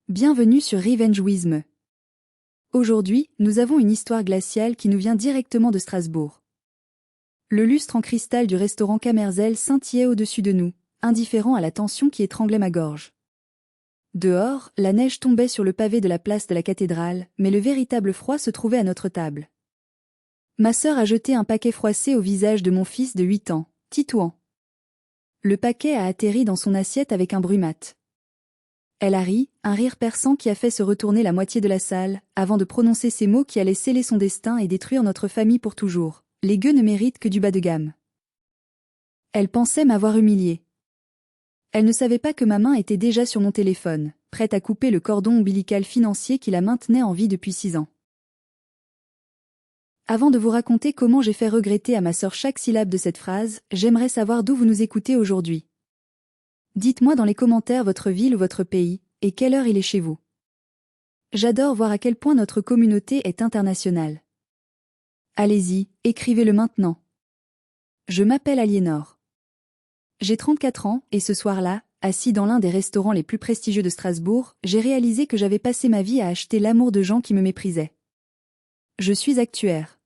Bienvenue sur Revenge with Me. Aujourd'hui, nous avons une histoire glaciale qui nous vient directement de Strasbourg. Le lustre en cristal du restaurant Kamerzel scintillait au-dessus de nous, indifférent à la tension qui étranglait ma gorge. Dehors, la neige tombait sur le pavé de la place de la cathédrale, mais le véritable froid se trouvait à notre table. Ma sœur a jeté un paquet froissé au visage de mon fils de 8 ans, Titouan. Le paquet a atterri dans son assiette avec un bruit mat. Elle a ri, un rire perçant qui a fait se retourner la moitié de la salle, avant de prononcer ces mots qui allaient sceller son destin et détruire notre famille pour toujours. Les gueux ne méritent que du bas de gamme. Elle pensait m'avoir humiliée. Elle ne savait pas que ma main était déjà sur mon téléphone, prête à couper le cordon ombilical financier qui la maintenait en vie depuis 6 ans. Avant de vous raconter comment j'ai fait regretter à ma sœur chaque syllabe de cette phrase, j'aimerais savoir d'où vous nous écoutez aujourd'hui. Dites-moi dans les commentaires votre ville ou votre pays, et quelle heure il est chez vous. J'adore voir à quel point notre communauté est internationale. Allez-y, écrivez-le maintenant. Je m'appelle Aliénor. J'ai 34 ans, et ce soir-là, assis dans l'un des restaurants les plus prestigieux de Strasbourg, j'ai réalisé que j'avais passé ma vie à acheter l'amour de gens qui me méprisaient. Je suis actuaire.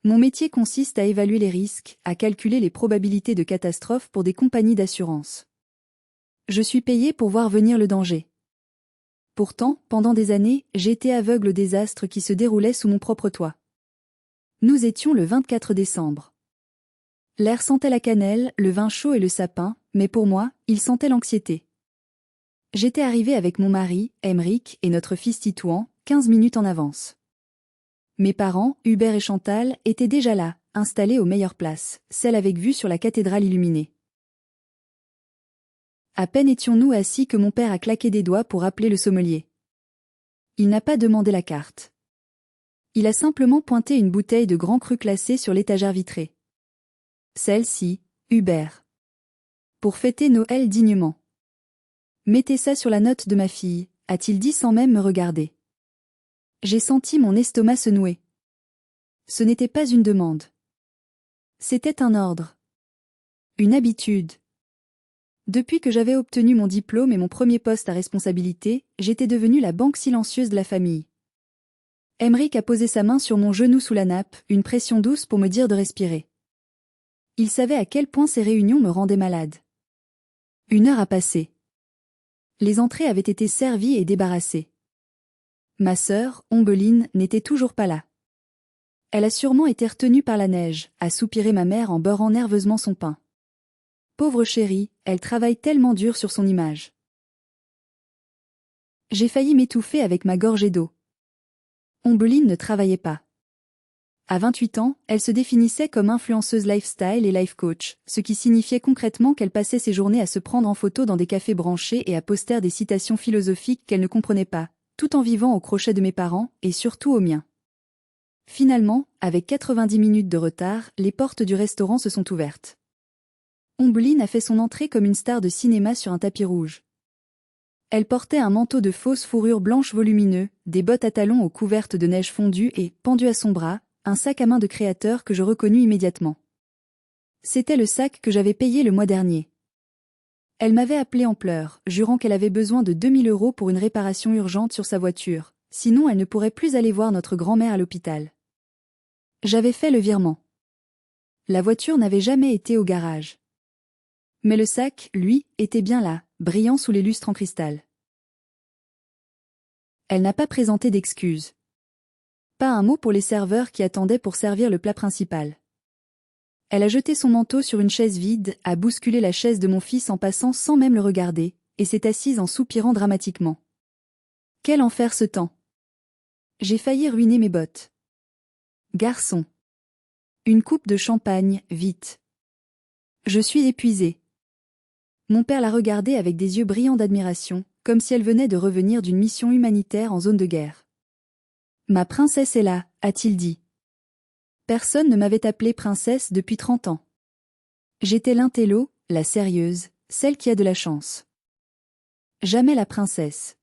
Mon métier consiste à évaluer les risques, à calculer les probabilités de catastrophe pour des compagnies d'assurance. Je suis payé pour voir venir le danger. Pourtant, pendant des années, j'ai été aveugle aux désastres qui se déroulaient sous mon propre toit. Nous étions le 24 décembre. L'air sentait la cannelle, le vin chaud et le sapin, mais pour moi, il sentait l'anxiété. J'étais arrivé avec mon mari, Aymeric, et notre fils Titouan, 15 minutes en avance. Mes parents, Hubert et Chantal, étaient déjà là, installés aux meilleures places, celles avec vue sur la cathédrale illuminée. À peine étions-nous assis que mon père a claqué des doigts pour appeler le sommelier. Il n'a pas demandé la carte. Il a simplement pointé une bouteille de grand cru classée sur l'étagère vitrée. Celle-ci, Hubert. Pour fêter Noël dignement. Mettez ça sur la note de ma fille, a-t-il dit sans même me regarder. J'ai senti mon estomac se nouer. Ce n'était pas une demande. C'était un ordre. Une habitude. Depuis que j'avais obtenu mon diplôme et mon premier poste à responsabilité, j'étais devenue la banque silencieuse de la famille. Aymeric a posé sa main sur mon genou sous la nappe, une pression douce pour me dire de respirer. Il savait à quel point ces réunions me rendaient malade. 1 heure a passé. Les entrées avaient été servies et débarrassées. Ma sœur, Ombeline, n'était toujours pas là. Elle a sûrement été retenue par la neige, a soupiré ma mère en beurrant nerveusement son pain. Pauvre chérie, elle travaille tellement dur sur son image. J'ai failli m'étouffer avec ma gorgée d'eau. Ombeline ne travaillait pas. À 28 ans, elle se définissait comme influenceuse lifestyle et life coach, ce qui signifiait concrètement qu'elle passait ses journées à se prendre en photo dans des cafés branchés et à poster des citations philosophiques qu'elle ne comprenait pas, tout en vivant au crochet de mes parents et surtout au mien. Finalement, avec 90 minutes de retard, les portes du restaurant se sont ouvertes. Ombeline a fait son entrée comme une star de cinéma sur un tapis rouge. Elle portait un manteau de fausse fourrure blanche volumineux, des bottes à talons aux couvertes de neige fondue et, pendu à son bras, un sac à main de créateur que je reconnus immédiatement. C'était le sac que j'avais payé le mois dernier. Elle m'avait appelé en pleurs, jurant qu'elle avait besoin de 2000 € pour une réparation urgente sur sa voiture, sinon elle ne pourrait plus aller voir notre grand-mère à l'hôpital. J'avais fait le virement. La voiture n'avait jamais été au garage. Mais le sac, lui, était bien là, brillant sous les lustres en cristal. Elle n'a pas présenté d'excuses. Pas un mot pour les serveurs qui attendaient pour servir le plat principal. Elle a jeté son manteau sur une chaise vide, a bousculé la chaise de mon fils en passant sans même le regarder, et s'est assise en soupirant dramatiquement. Quel enfer ce temps! J'ai failli ruiner mes bottes. Garçon. Une coupe de champagne, vite. Je suis épuisée. Mon père la regardait avec des yeux brillants d'admiration, comme si elle venait de revenir d'une mission humanitaire en zone de guerre. Ma princesse est là, a-t-il dit. Personne ne m'avait appelée princesse depuis 30 ans. J'étais l'intello, la sérieuse, celle qui a de la chance. Jamais la princesse.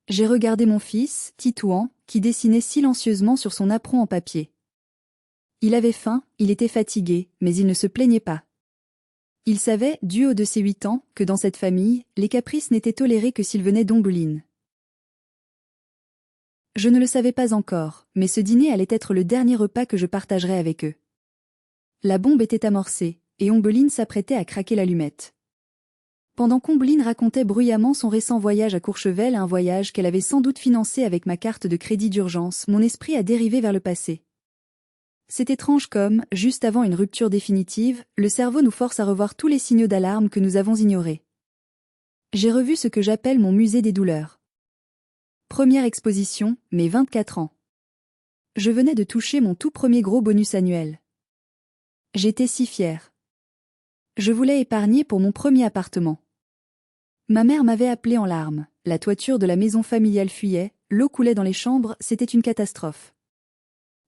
J'ai regardé mon fils, Titouan, qui dessinait silencieusement sur son apron en papier. Il avait faim, il était fatigué, mais il ne se plaignait pas. Il savait, du haut de ses 8 ans, que dans cette famille, les caprices n'étaient tolérés que s'ils venaient d'Ombeline. Je ne le savais pas encore, mais ce dîner allait être le dernier repas que je partagerais avec eux. La bombe était amorcée, et Ombeline s'apprêtait à craquer l'allumette. Pendant qu'Ombeline racontait bruyamment son récent voyage à Courchevel, un voyage qu'elle avait sans doute financé avec ma carte de crédit d'urgence, mon esprit a dérivé vers le passé. C'est étrange comme, juste avant une rupture définitive, le cerveau nous force à revoir tous les signaux d'alarme que nous avons ignorés. J'ai revu ce que j'appelle mon musée des douleurs. Première exposition, mes 24 ans. Je venais de toucher mon tout premier gros bonus annuel. J'étais si fière. Je voulais épargner pour mon premier appartement. Ma mère m'avait appelé en larmes, la toiture de la maison familiale fuyait, l'eau coulait dans les chambres, c'était une catastrophe.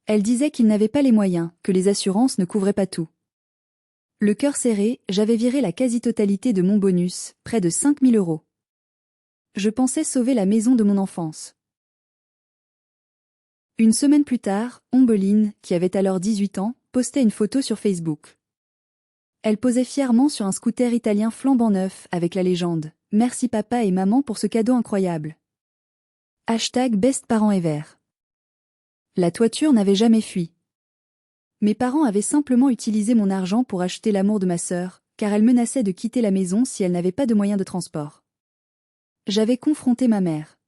Elle disait qu'ils n'avaient pas les moyens, que les assurances ne couvraient pas tout. Le cœur serré, j'avais viré la quasi-totalité de mon bonus, près de 5 000 €. Je pensais sauver la maison de mon enfance. Une semaine plus tard, Ombeline, qui avait alors 18 ans, postait une photo sur Facebook. Elle posait fièrement sur un scooter italien flambant neuf avec la légende « Merci papa et maman pour ce cadeau incroyable ». #BestParentsEver. La toiture n'avait jamais fui. Mes parents avaient simplement utilisé mon argent pour acheter l'amour de ma sœur, car elle menaçait de quitter la maison si elle n'avait pas de moyens de transport. J'avais confronté ma mère.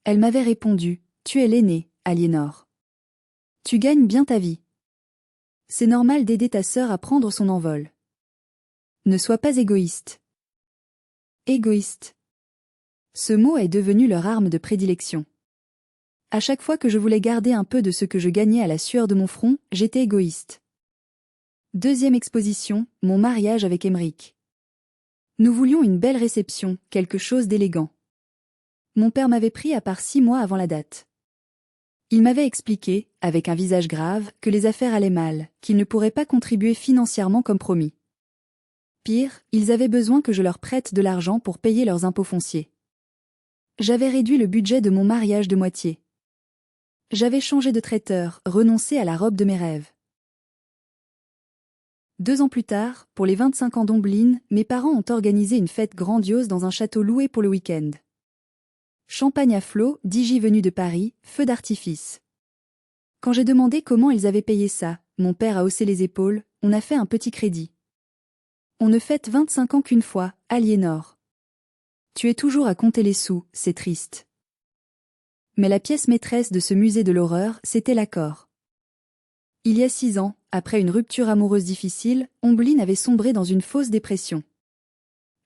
Elle m'avait répondu « Tu es l'aînée, Aliénor. Tu gagnes bien ta vie. C'est normal d'aider ta sœur à prendre son envol. Ne sois pas égoïste. » Égoïste. Ce mot est devenu leur arme de prédilection. À chaque fois que je voulais garder un peu de ce que je gagnais à la sueur de mon front, j'étais égoïste. Deuxième exposition, mon mariage avec Émeric. Nous voulions une belle réception, quelque chose d'élégant. Mon père m'avait pris à part 6 mois avant la date. Il m'avait expliqué, avec un visage grave, que les affaires allaient mal, qu'il ne pourrait pas contribuer financièrement comme promis. Pire, ils avaient besoin que je leur prête de l'argent pour payer leurs impôts fonciers. J'avais réduit le budget de mon mariage de moitié. J'avais changé de traiteur, renoncé à la robe de mes rêves. 2 ans plus tard, pour les 25 ans d'Ombeline, mes parents ont organisé une fête grandiose dans un château loué pour le week-end. Champagne à flots, DJ venu de Paris, feux d'artifice. Quand j'ai demandé comment ils avaient payé ça, mon père a haussé les épaules, on a fait un petit crédit. On ne fête 25 ans qu'une fois, Aliénor. Tu es toujours à compter les sous, c'est triste. Mais la pièce maîtresse de ce musée de l'horreur, c'était l'accord. Il y a 6 ans, après une rupture amoureuse difficile, Ombeline avait sombré dans une fausse dépression.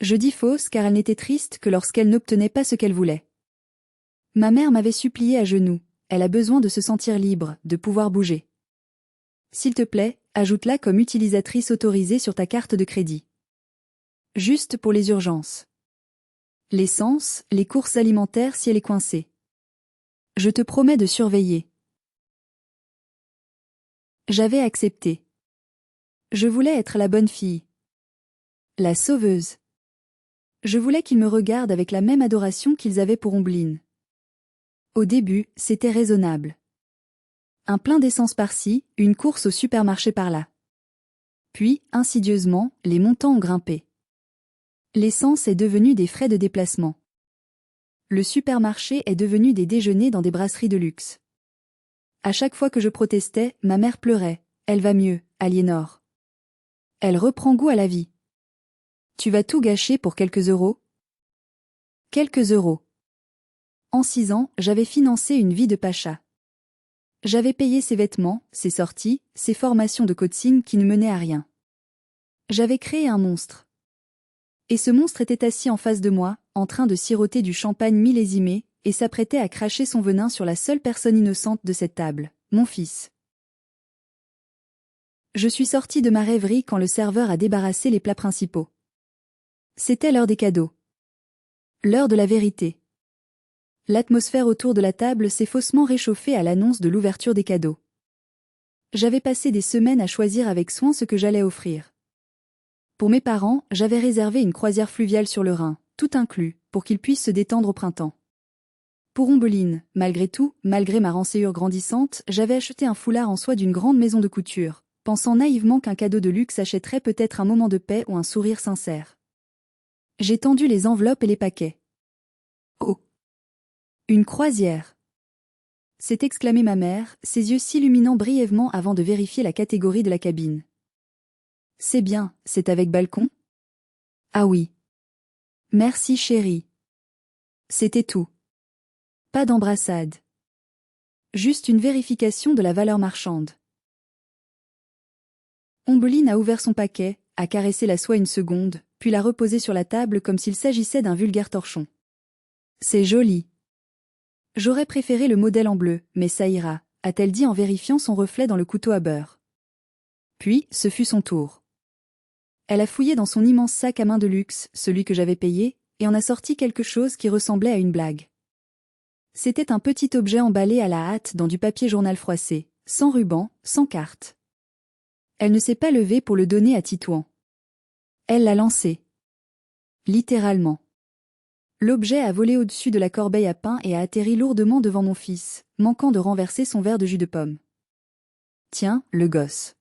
Je dis fausse car elle n'était triste que lorsqu'elle n'obtenait pas ce qu'elle voulait. Ma mère m'avait supplié à genoux, elle a besoin de se sentir libre, de pouvoir bouger. S'il te plaît, ajoute-la comme utilisatrice autorisée sur ta carte de crédit. Juste pour les urgences. L'essence, les courses alimentaires si elle est coincée. Je te promets de surveiller. J'avais accepté. Je voulais être la bonne fille. La sauveuse. Je voulais qu'ils me regardent avec la même adoration qu'ils avaient pour Ombeline. Au début, c'était raisonnable. Un plein d'essence par-ci, une course au supermarché par-là. Puis, insidieusement, les montants ont grimpé. L'essence est devenue des frais de déplacement. Le supermarché est devenu des déjeuners dans des brasseries de luxe. À chaque fois que je protestais, ma mère pleurait. Elle va mieux, Aliénor. Elle reprend goût à la vie. Tu vas tout gâcher pour quelques euros? Quelques euros. En 6 ans, j'avais financé une vie de pacha. J'avais payé ses vêtements, ses sorties, ses formations de coaching qui ne menaient à rien. J'avais créé un monstre. Et ce monstre était assis en face de moi, en train de siroter du champagne millésimé, et s'apprêtait à cracher son venin sur la seule personne innocente de cette table, mon fils. Je suis sortie de ma rêverie quand le serveur a débarrassé les plats principaux. C'était l'heure des cadeaux. L'heure de la vérité. L'atmosphère autour de la table s'est faussement réchauffée à l'annonce de l'ouverture des cadeaux. J'avais passé des semaines à choisir avec soin ce que j'allais offrir. Pour mes parents, j'avais réservé une croisière fluviale sur le Rhin, tout inclus, pour qu'ils puissent se détendre au printemps. Pour Ombeline, malgré tout, malgré ma renséure grandissante, j'avais acheté un foulard en soie d'une grande maison de couture, pensant naïvement qu'un cadeau de luxe achèterait peut-être un moment de paix ou un sourire sincère. J'ai tendu les enveloppes et les paquets. Oh! Une croisière! S'est exclamée ma mère, ses yeux s'illuminant brièvement avant de vérifier la catégorie de la cabine. C'est bien, c'est avec balcon? Ah oui. Merci chérie. C'était tout. Pas d'embrassade. Juste une vérification de la valeur marchande. Ombeline a ouvert son paquet, a caressé la soie une seconde, puis l'a reposée sur la table comme s'il s'agissait d'un vulgaire torchon. C'est joli. J'aurais préféré le modèle en bleu, mais ça ira, a-t-elle dit en vérifiant son reflet dans le couteau à beurre. Puis, ce fut son tour. Elle a fouillé dans son immense sac à main de luxe, celui que j'avais payé, et en a sorti quelque chose qui ressemblait à une blague. C'était un petit objet emballé à la hâte dans du papier journal froissé, sans ruban, sans carte. Elle ne s'est pas levée pour le donner à Titouan. Elle l'a lancé. Littéralement. L'objet a volé au-dessus de la corbeille à pain et a atterri lourdement devant mon fils, manquant de renverser son verre de jus de pomme. Tiens, le gosse.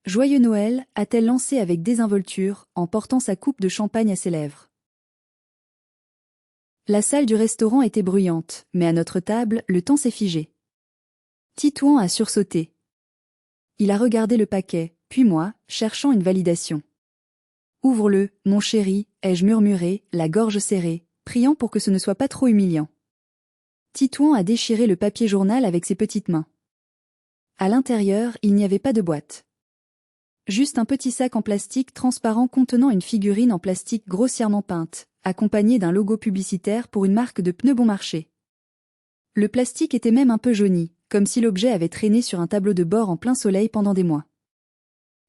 Joyeux Noël, a-t-elle lancé avec désinvolture, en portant sa coupe de champagne à ses lèvres. La salle du restaurant était bruyante, mais à notre table, le temps s'est figé. Titouan a sursauté. Il a regardé le paquet, puis moi, cherchant une validation. Ouvre-le, mon chéri, ai-je murmuré, la gorge serrée, priant pour que ce ne soit pas trop humiliant. Titouan a déchiré le papier journal avec ses petites mains. À l'intérieur, il n'y avait pas de boîte. Juste un petit sac en plastique transparent contenant une figurine en plastique grossièrement peinte, accompagnée d'un logo publicitaire pour une marque de pneus bon marché. Le plastique était même un peu jauni, comme si l'objet avait traîné sur un tableau de bord en plein soleil pendant des mois.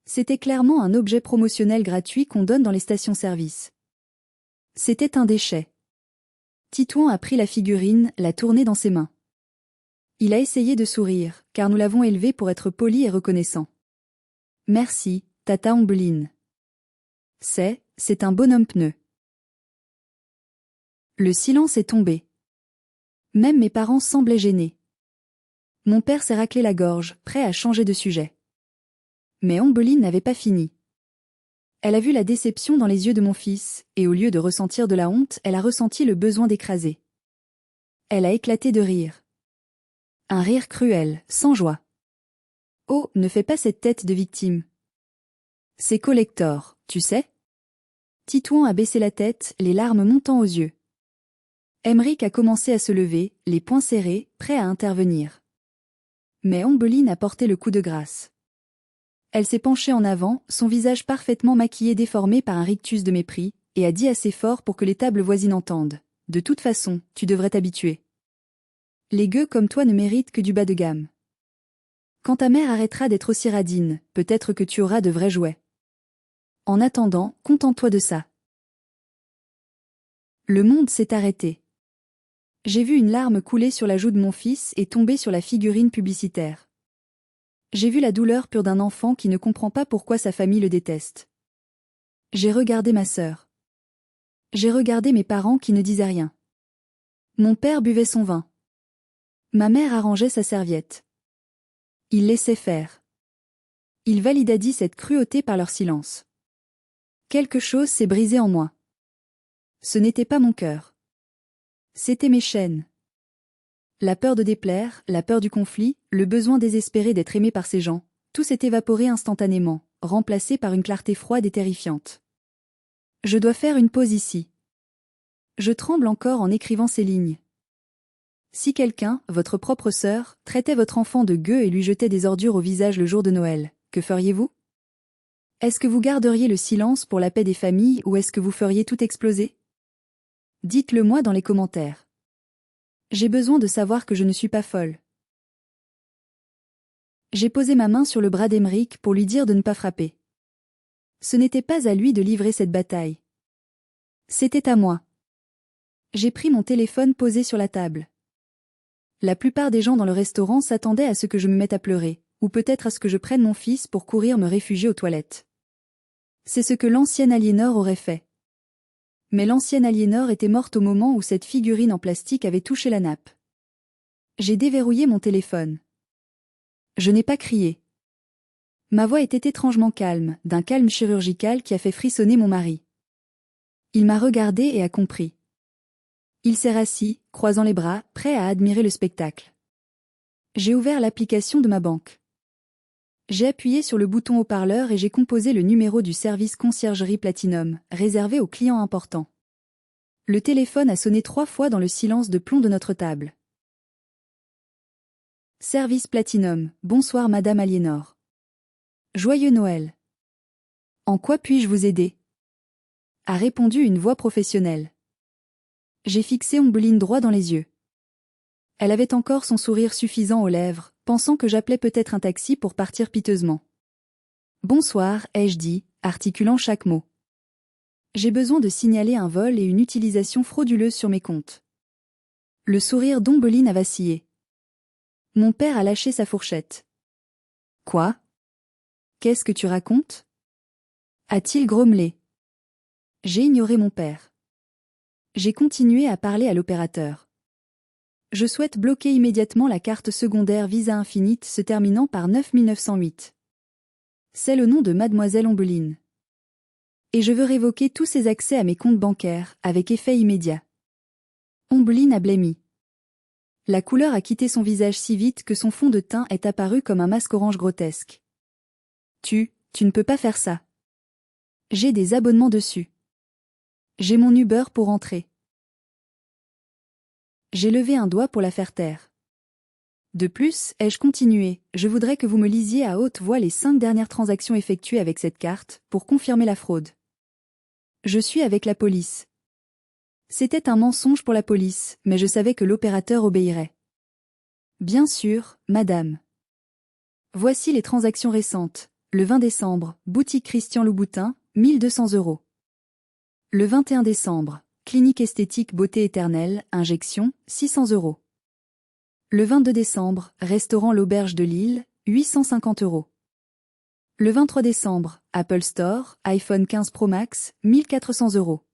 C'était clairement un objet promotionnel gratuit qu'on donne dans les stations-service. C'était un déchet. Titouan a pris la figurine, l'a tournée dans ses mains. Il a essayé de sourire, car nous l'avons élevé pour être poli et reconnaissant. Merci, tata Ombeline. C'est un bonhomme pneu. Le silence est tombé. Même mes parents semblaient gênés. Mon père s'est raclé la gorge, prêt à changer de sujet. Mais Ombeline n'avait pas fini. Elle a vu la déception dans les yeux de mon fils, et au lieu de ressentir de la honte, elle a ressenti le besoin d'écraser. Elle a éclaté de rire. Un rire cruel, sans joie. Oh, ne fais pas cette tête de victime. C'est collector, tu sais? Titouan a baissé la tête, les larmes montant aux yeux. Emeric a commencé à se lever, les poings serrés, prêt à intervenir. Mais Ombeline a porté le coup de grâce. Elle s'est penchée en avant, son visage parfaitement maquillé déformé par un rictus de mépris, et a dit assez fort pour que les tables voisines entendent. De toute façon, tu devrais t'habituer. Les gueux comme toi ne méritent que du bas de gamme. Quand ta mère arrêtera d'être aussi radine, peut-être que tu auras de vrais jouets. En attendant, contente-toi de ça. Le monde s'est arrêté. J'ai vu une larme couler sur la joue de mon fils et tomber sur la figurine publicitaire. J'ai vu la douleur pure d'un enfant qui ne comprend pas pourquoi sa famille le déteste. J'ai regardé ma sœur. J'ai regardé mes parents qui ne disaient rien. Mon père buvait son vin. Ma mère arrangeait sa serviette. Il laissait faire. Il valida cette cruauté par leur silence. Quelque chose s'est brisé en moi. Ce n'était pas mon cœur. C'était mes chaînes. La peur de déplaire, la peur du conflit, le besoin désespéré d'être aimé par ces gens, tout s'est évaporé instantanément, remplacé par une clarté froide et terrifiante. Je dois faire une pause ici. Je tremble encore en écrivant ces lignes. Si quelqu'un, votre propre sœur, traitait votre enfant de gueux et lui jetait des ordures au visage le jour de Noël, que feriez-vous? Est-ce que vous garderiez le silence pour la paix des familles ou est-ce que vous feriez tout exploser? Dites-le moi dans les commentaires. J'ai besoin de savoir que je ne suis pas folle. J'ai posé ma main sur le bras d'Emeric pour lui dire de ne pas frapper. Ce n'était pas à lui de livrer cette bataille. C'était à moi. J'ai pris mon téléphone posé sur la table. La plupart des gens dans le restaurant s'attendaient à ce que je me mette à pleurer, ou peut-être à ce que je prenne mon fils pour courir me réfugier aux toilettes. C'est ce que l'ancienne Aliénor aurait fait. Mais l'ancienne Aliénor était morte au moment où cette figurine en plastique avait touché la nappe. J'ai déverrouillé mon téléphone. Je n'ai pas crié. Ma voix était étrangement calme, d'un calme chirurgical qui a fait frissonner mon mari. Il m'a regardé et a compris. Il s'est rassis, croisant les bras, prêt à admirer le spectacle. J'ai ouvert l'application de ma banque. J'ai appuyé sur le bouton haut-parleur et j'ai composé le numéro du service conciergerie Platinum, réservé aux clients importants. Le téléphone a sonné 3 fois dans le silence de plomb de notre table. Service Platinum, bonsoir Madame Aliénor. Joyeux Noël. En quoi puis-je vous aider? A répondu une voix professionnelle. J'ai fixé Ombeline droit dans les yeux. Elle avait encore son sourire suffisant aux lèvres, pensant que j'appelais peut-être un taxi pour partir piteusement. Bonsoir, ai-je dit, articulant chaque mot. J'ai besoin de signaler un vol et une utilisation frauduleuse sur mes comptes. Le sourire d'Ombeline a vacillé. Mon père a lâché sa fourchette. Quoi? Qu'est-ce que tu racontes? A-t-il grommelé? J'ai ignoré mon père. J'ai continué à parler à l'opérateur. Je souhaite bloquer immédiatement la carte secondaire Visa Infinite se terminant par 9908. C'est le nom de Mademoiselle Ombeline. Et je veux révoquer tous ses accès à mes comptes bancaires, avec effet immédiat. Ombeline a blêmi. La couleur a quitté son visage si vite que son fond de teint est apparu comme un masque orange grotesque. Tu ne peux pas faire ça. J'ai des abonnements dessus. J'ai mon Uber pour rentrer. J'ai levé un doigt pour la faire taire. De plus, ai-je continué, je voudrais que vous me lisiez à haute voix les 5 dernières transactions effectuées avec cette carte, pour confirmer la fraude. Je suis avec la police. C'était un mensonge pour la police, mais je savais que l'opérateur obéirait. Bien sûr, madame. Voici les transactions récentes. Le 20 décembre, boutique Christian Louboutin, 1200 €. Le 21 décembre, clinique esthétique Beauté Éternelle, injection, 600 €. Le 22 décembre, restaurant L'Auberge de Lille, 850 €. Le 23 décembre, Apple Store, iPhone 15 Pro Max, 1400 €.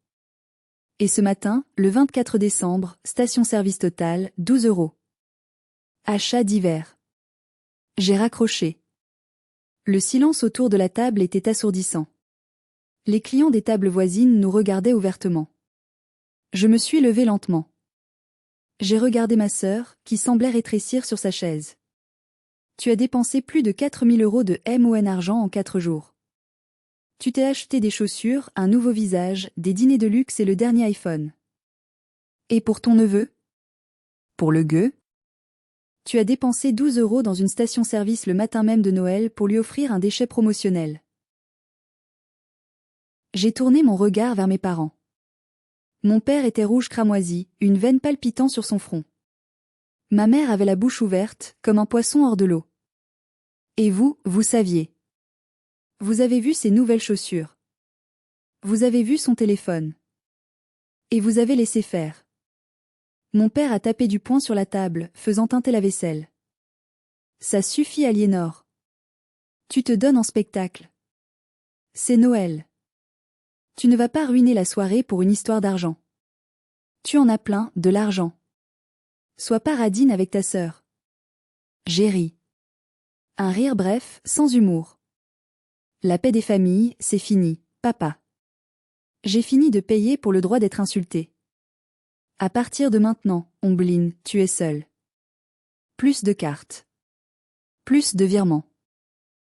Et ce matin, le 24 décembre, station-service Total, 12 €. Achat divers. J'ai raccroché. Le silence autour de la table était assourdissant. Les clients des tables voisines nous regardaient ouvertement. Je me suis levé lentement. J'ai regardé ma sœur, qui semblait rétrécir sur sa chaise. Tu as dépensé plus de 4000 € de MON argent en 4 jours. Tu t'es acheté des chaussures, un nouveau visage, des dîners de luxe et le dernier iPhone. Et pour ton neveu? Pour le gueux? Tu as dépensé 12 € dans une station-service le matin même de Noël pour lui offrir un déchet promotionnel. J'ai tourné mon regard vers mes parents. Mon père était rouge cramoisi, une veine palpitant sur son front. Ma mère avait la bouche ouverte, comme un poisson hors de l'eau. Et vous, vous saviez. Vous avez vu ses nouvelles chaussures. Vous avez vu son téléphone. Et vous avez laissé faire. Mon père a tapé du poing sur la table, faisant tinter la vaisselle. Ça suffit, Aliénor. Tu te donnes en spectacle. C'est Noël. Tu ne vas pas ruiner la soirée pour une histoire d'argent. Tu en as plein, de l'argent. Sois pas radine avec ta sœur. J'ai ri. Un rire bref, sans humour. La paix des familles, c'est fini, papa. J'ai fini de payer pour le droit d'être insulté. À partir de maintenant, Ombeline, tu es seule. Plus de cartes. Plus de virements.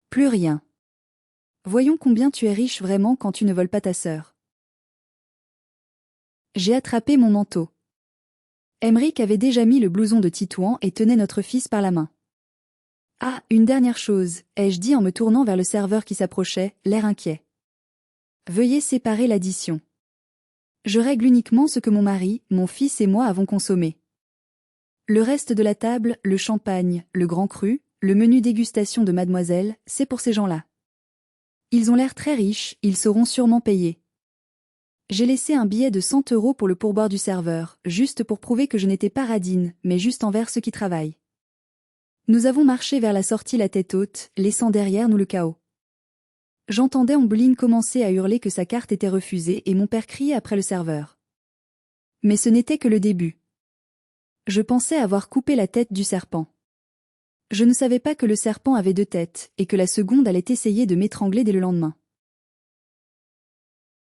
Plus rien. Voyons combien tu es riche vraiment quand tu ne voles pas ta sœur. J'ai attrapé mon manteau. Emeric avait déjà mis le blouson de Titouan et tenait notre fils par la main. Ah, une dernière chose, ai-je dit en me tournant vers le serveur qui s'approchait, l'air inquiet. Veuillez séparer l'addition. Je règle uniquement ce que mon mari, mon fils et moi avons consommé. Le reste de la table, le champagne, le grand cru, le menu dégustation de mademoiselle, c'est pour ces gens-là. Ils ont l'air très riches, ils seront sûrement payés. J'ai laissé un billet de 100 € pour le pourboire du serveur, juste pour prouver que je n'étais pas radine, mais juste envers ceux qui travaillent. Nous avons marché vers la sortie la tête haute, laissant derrière nous le chaos. J'entendais Ombeline commencer à hurler que sa carte était refusée et mon père crier après le serveur. Mais ce n'était que le début. Je pensais avoir coupé la tête du serpent. Je ne savais pas que le serpent avait 2 têtes, et que la seconde allait essayer de m'étrangler dès le lendemain.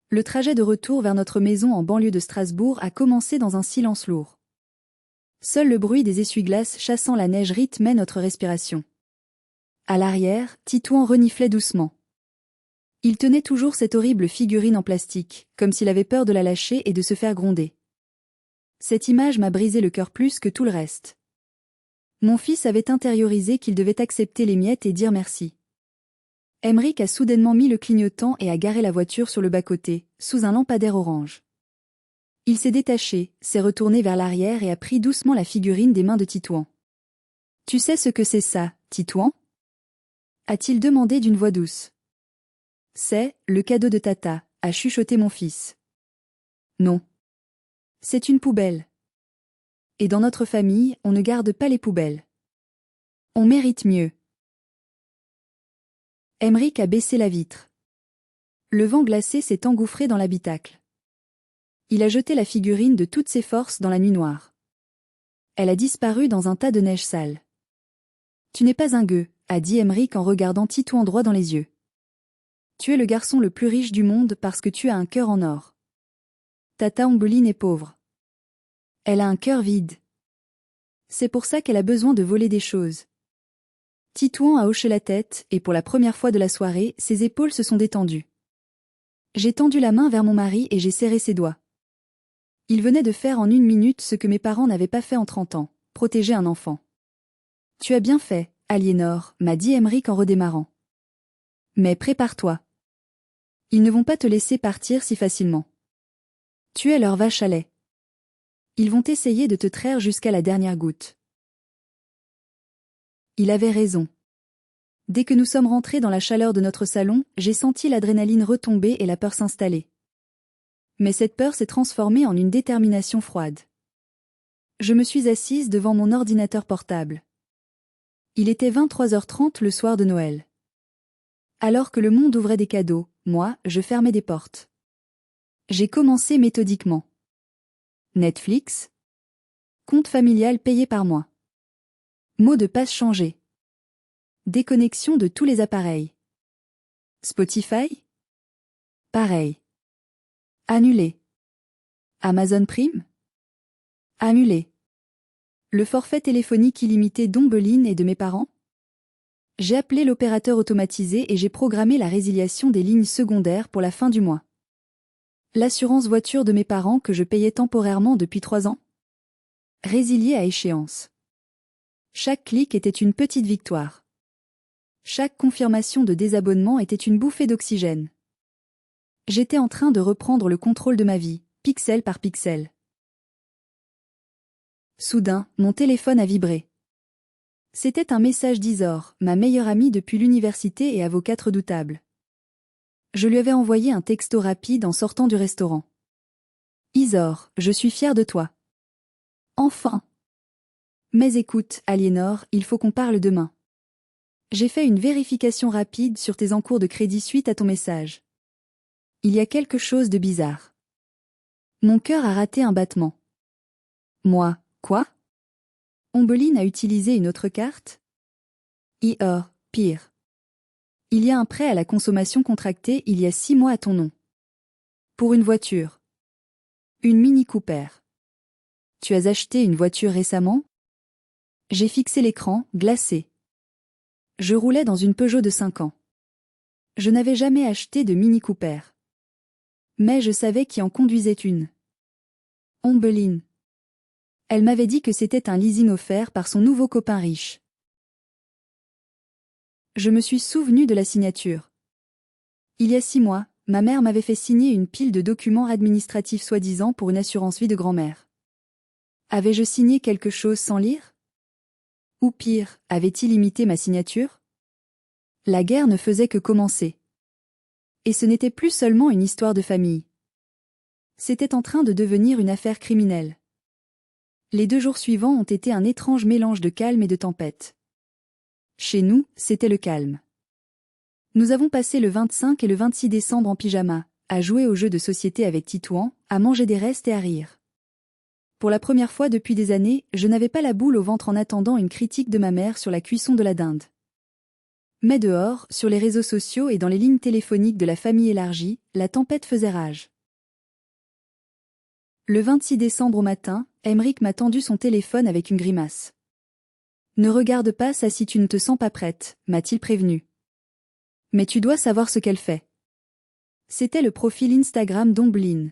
Le trajet de retour vers notre maison en banlieue de Strasbourg a commencé dans un silence lourd. Seul le bruit des essuie-glaces chassant la neige rythmait notre respiration. À l'arrière, Titouan reniflait doucement. Il tenait toujours cette horrible figurine en plastique, comme s'il avait peur de la lâcher et de se faire gronder. Cette image m'a brisé le cœur plus que tout le reste. Mon fils avait intériorisé qu'il devait accepter les miettes et dire merci. Emeric a soudainement mis le clignotant et a garé la voiture sur le bas-côté, sous un lampadaire orange. Il s'est détaché, s'est retourné vers l'arrière et a pris doucement la figurine des mains de Titouan. « Tu sais ce que c'est ça, Titouan » a-t-il demandé d'une voix douce. « C'est le cadeau de Tata » a chuchoté mon fils. « Non. C'est une poubelle. Et dans notre famille, on ne garde pas les poubelles. On mérite mieux. » Emeric a baissé la vitre. Le vent glacé s'est engouffré dans l'habitacle. Il a jeté la figurine de toutes ses forces dans la nuit noire. Elle a disparu dans un tas de neige sale. « Tu n'es pas un gueux » a dit Emeric en regardant Titouan droit dans les yeux. « Tu es le garçon le plus riche du monde parce que tu as un cœur en or. Tata Ombeline est pauvre. Elle a un cœur vide. C'est pour ça qu'elle a besoin de voler des choses. » Titouan a hoché la tête, et pour la première fois de la soirée, ses épaules se sont détendues. J'ai tendu la main vers mon mari et j'ai serré ses doigts. Il venait de faire en 1 minute ce que mes parents n'avaient pas fait en 30 ans, protéger un enfant. « Tu as bien fait, Aliénor, m'a dit Emeric en redémarrant. Mais prépare-toi. Ils ne vont pas te laisser partir si facilement. Tu es leur vache à lait. Ils vont essayer de te traire jusqu'à la dernière goutte. » Il avait raison. Dès que nous sommes rentrés dans la chaleur de notre salon, j'ai senti l'adrénaline retomber et la peur s'installer. Mais cette peur s'est transformée en une détermination froide. Je me suis assise devant mon ordinateur portable. Il était 23h30 le soir de Noël. Alors que le monde ouvrait des cadeaux, moi, je fermais des portes. J'ai commencé méthodiquement. Netflix. Compte familial payé par mois. Mot de passe changé. Déconnexion de tous les appareils. Spotify? Pareil. Annulé. Amazon Prime? Annulé. Le forfait téléphonique illimité d'Ombeline et de mes parents? J'ai appelé l'opérateur automatisé et j'ai programmé la résiliation des lignes secondaires pour la fin du mois. L'assurance voiture de mes parents que je payais temporairement depuis 3 ans? Résiliée à échéance. Chaque clic était une petite victoire. Chaque confirmation de désabonnement était une bouffée d'oxygène. J'étais en train de reprendre le contrôle de ma vie, pixel par pixel. Soudain, mon téléphone a vibré. C'était un message d'Isor, ma meilleure amie depuis l'université et avocate redoutable. Je lui avais envoyé un texto rapide en sortant du restaurant. « Isor, je suis fière de toi. » Enfin. Mais écoute, Aliénor, il faut qu'on parle demain. J'ai fait une vérification rapide sur tes encours de crédit suite à ton message. Il y a quelque chose de bizarre. Mon cœur a raté un battement. Moi, quoi? Ombeline a utilisé une autre carte? Pire. Il y a un prêt à la consommation contracté il y a 6 mois à ton nom. Pour une voiture. Une Mini Cooper. Tu as acheté une voiture récemment? J'ai fixé l'écran, glacé. Je roulais dans une Peugeot de 5 ans. Je n'avais jamais acheté de Mini Cooper. Mais je savais qui en conduisait une. Ombeline. Elle m'avait dit que c'était un leasing offert par son nouveau copain riche. Je me suis souvenu de la signature. Il y a 6 mois, ma mère m'avait fait signer une pile de documents administratifs soi-disant pour une assurance vie de grand-mère. Avais-je signé quelque chose sans lire? Ou pire, avait-il imité ma signature? La guerre ne faisait que commencer. Et ce n'était plus seulement une histoire de famille. C'était en train de devenir une affaire criminelle. Les 2 jours suivants ont été un étrange mélange de calme et de tempête. Chez nous, c'était le calme. Nous avons passé le 25 et le 26 décembre en pyjama, à jouer aux jeux de société avec Titouan, à manger des restes et à rire. Pour la première fois depuis des années, je n'avais pas la boule au ventre en attendant une critique de ma mère sur la cuisson de la dinde. Mais dehors, sur les réseaux sociaux et dans les lignes téléphoniques de la famille élargie, la tempête faisait rage. Le 26 décembre au matin, Emeric m'a tendu son téléphone avec une grimace. « Ne regarde pas ça si tu ne te sens pas prête », m'a-t-il prévenu. « Mais tu dois savoir ce qu'elle fait. » C'était le profil Instagram d'Omblin.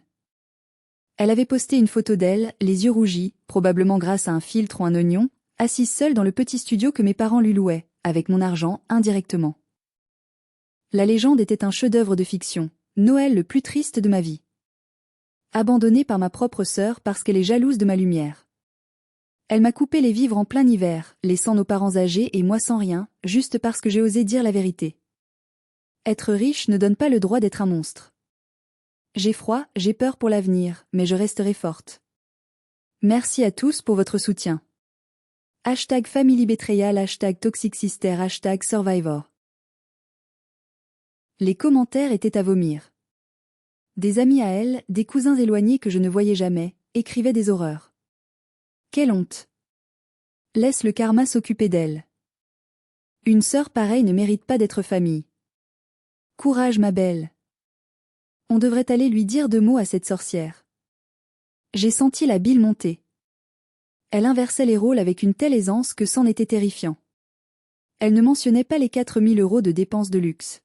Elle avait posté une photo d'elle, les yeux rougis, probablement grâce à un filtre ou un oignon, assise seule dans le petit studio que mes parents lui louaient, avec mon argent, indirectement. La légende était un chef-d'œuvre de fiction, Noël le plus triste de ma vie. Abandonnée par ma propre sœur parce qu'elle est jalouse de ma lumière. Elle m'a coupé les vivres en plein hiver, laissant nos parents âgés et moi sans rien, juste parce que j'ai osé dire la vérité. Être riche ne donne pas le droit d'être un monstre. J'ai froid, j'ai peur pour l'avenir, mais je resterai forte. Merci à tous pour votre soutien. #FamilyBetrayal, #ToxicSister, #Survivor. Les commentaires étaient à vomir. Des amis à elle, des cousins éloignés que je ne voyais jamais, écrivaient des horreurs. Quelle honte! Laisse le karma s'occuper d'elle. Une sœur pareille ne mérite pas d'être famille. Courage ma belle. On devrait aller lui dire 2 mots à cette sorcière. J'ai senti la bile monter. Elle inversait les rôles avec une telle aisance que c'en était terrifiant. Elle ne mentionnait pas les 4000 € de dépenses de luxe.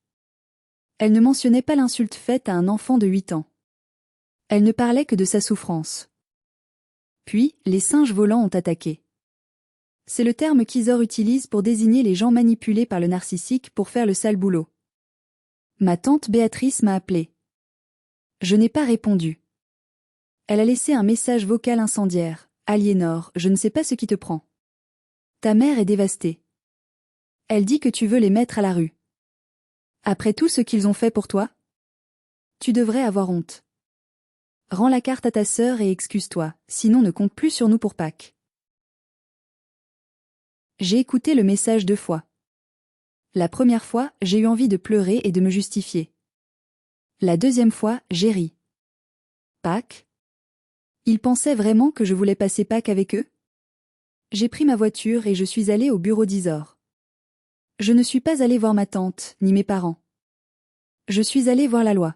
Elle ne mentionnait pas l'insulte faite à un enfant de 8 ans. Elle ne parlait que de sa souffrance. Puis, les singes volants ont attaqué. C'est le terme qu'Isor utilise pour désigner les gens manipulés par le narcissique pour faire le sale boulot. Ma tante Béatrice m'a appelé. Je n'ai pas répondu. Elle a laissé un message vocal incendiaire. « Aliénor, je ne sais pas ce qui te prend. Ta mère est dévastée. Elle dit que tu veux les mettre à la rue. Après tout ce qu'ils ont fait pour toi? Tu devrais avoir honte. Rends la carte à ta sœur et excuse-toi, sinon ne compte plus sur nous pour Pâques. » J'ai écouté le message 2 fois. La première fois, j'ai eu envie de pleurer et de me justifier. La deuxième fois, j'ai ri. Pâques? Ils pensaient vraiment que je voulais passer Pâques avec eux? J'ai pris ma voiture et je suis allée au bureau d'Isor. Je ne suis pas allée voir ma tante, ni mes parents. Je suis allée voir la loi.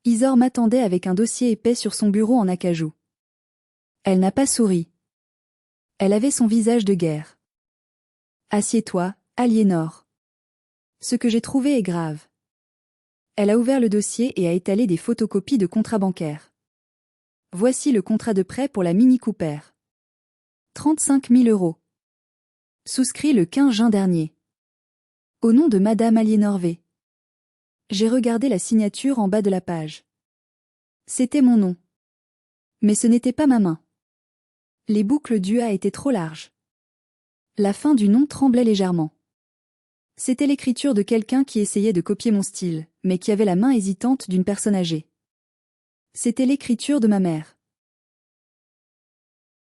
Isor m'attendait avec un dossier épais sur son bureau en acajou. Elle n'a pas souri. Elle avait son visage de guerre. Assieds-toi, Aliénor. Ce que j'ai trouvé est grave. Elle a ouvert le dossier et a étalé des photocopies de contrats bancaires. Voici le contrat de prêt pour la Mini Cooper. 35 000 €. Souscrit le 15 juin dernier. Au nom de Madame Aliénor V. J'ai regardé la signature en bas de la page. C'était mon nom. Mais ce n'était pas ma main. Les boucles du A étaient trop larges. La fin du nom tremblait légèrement. C'était l'écriture de quelqu'un qui essayait de copier mon style, mais qui avait la main hésitante d'une personne âgée. C'était l'écriture de ma mère.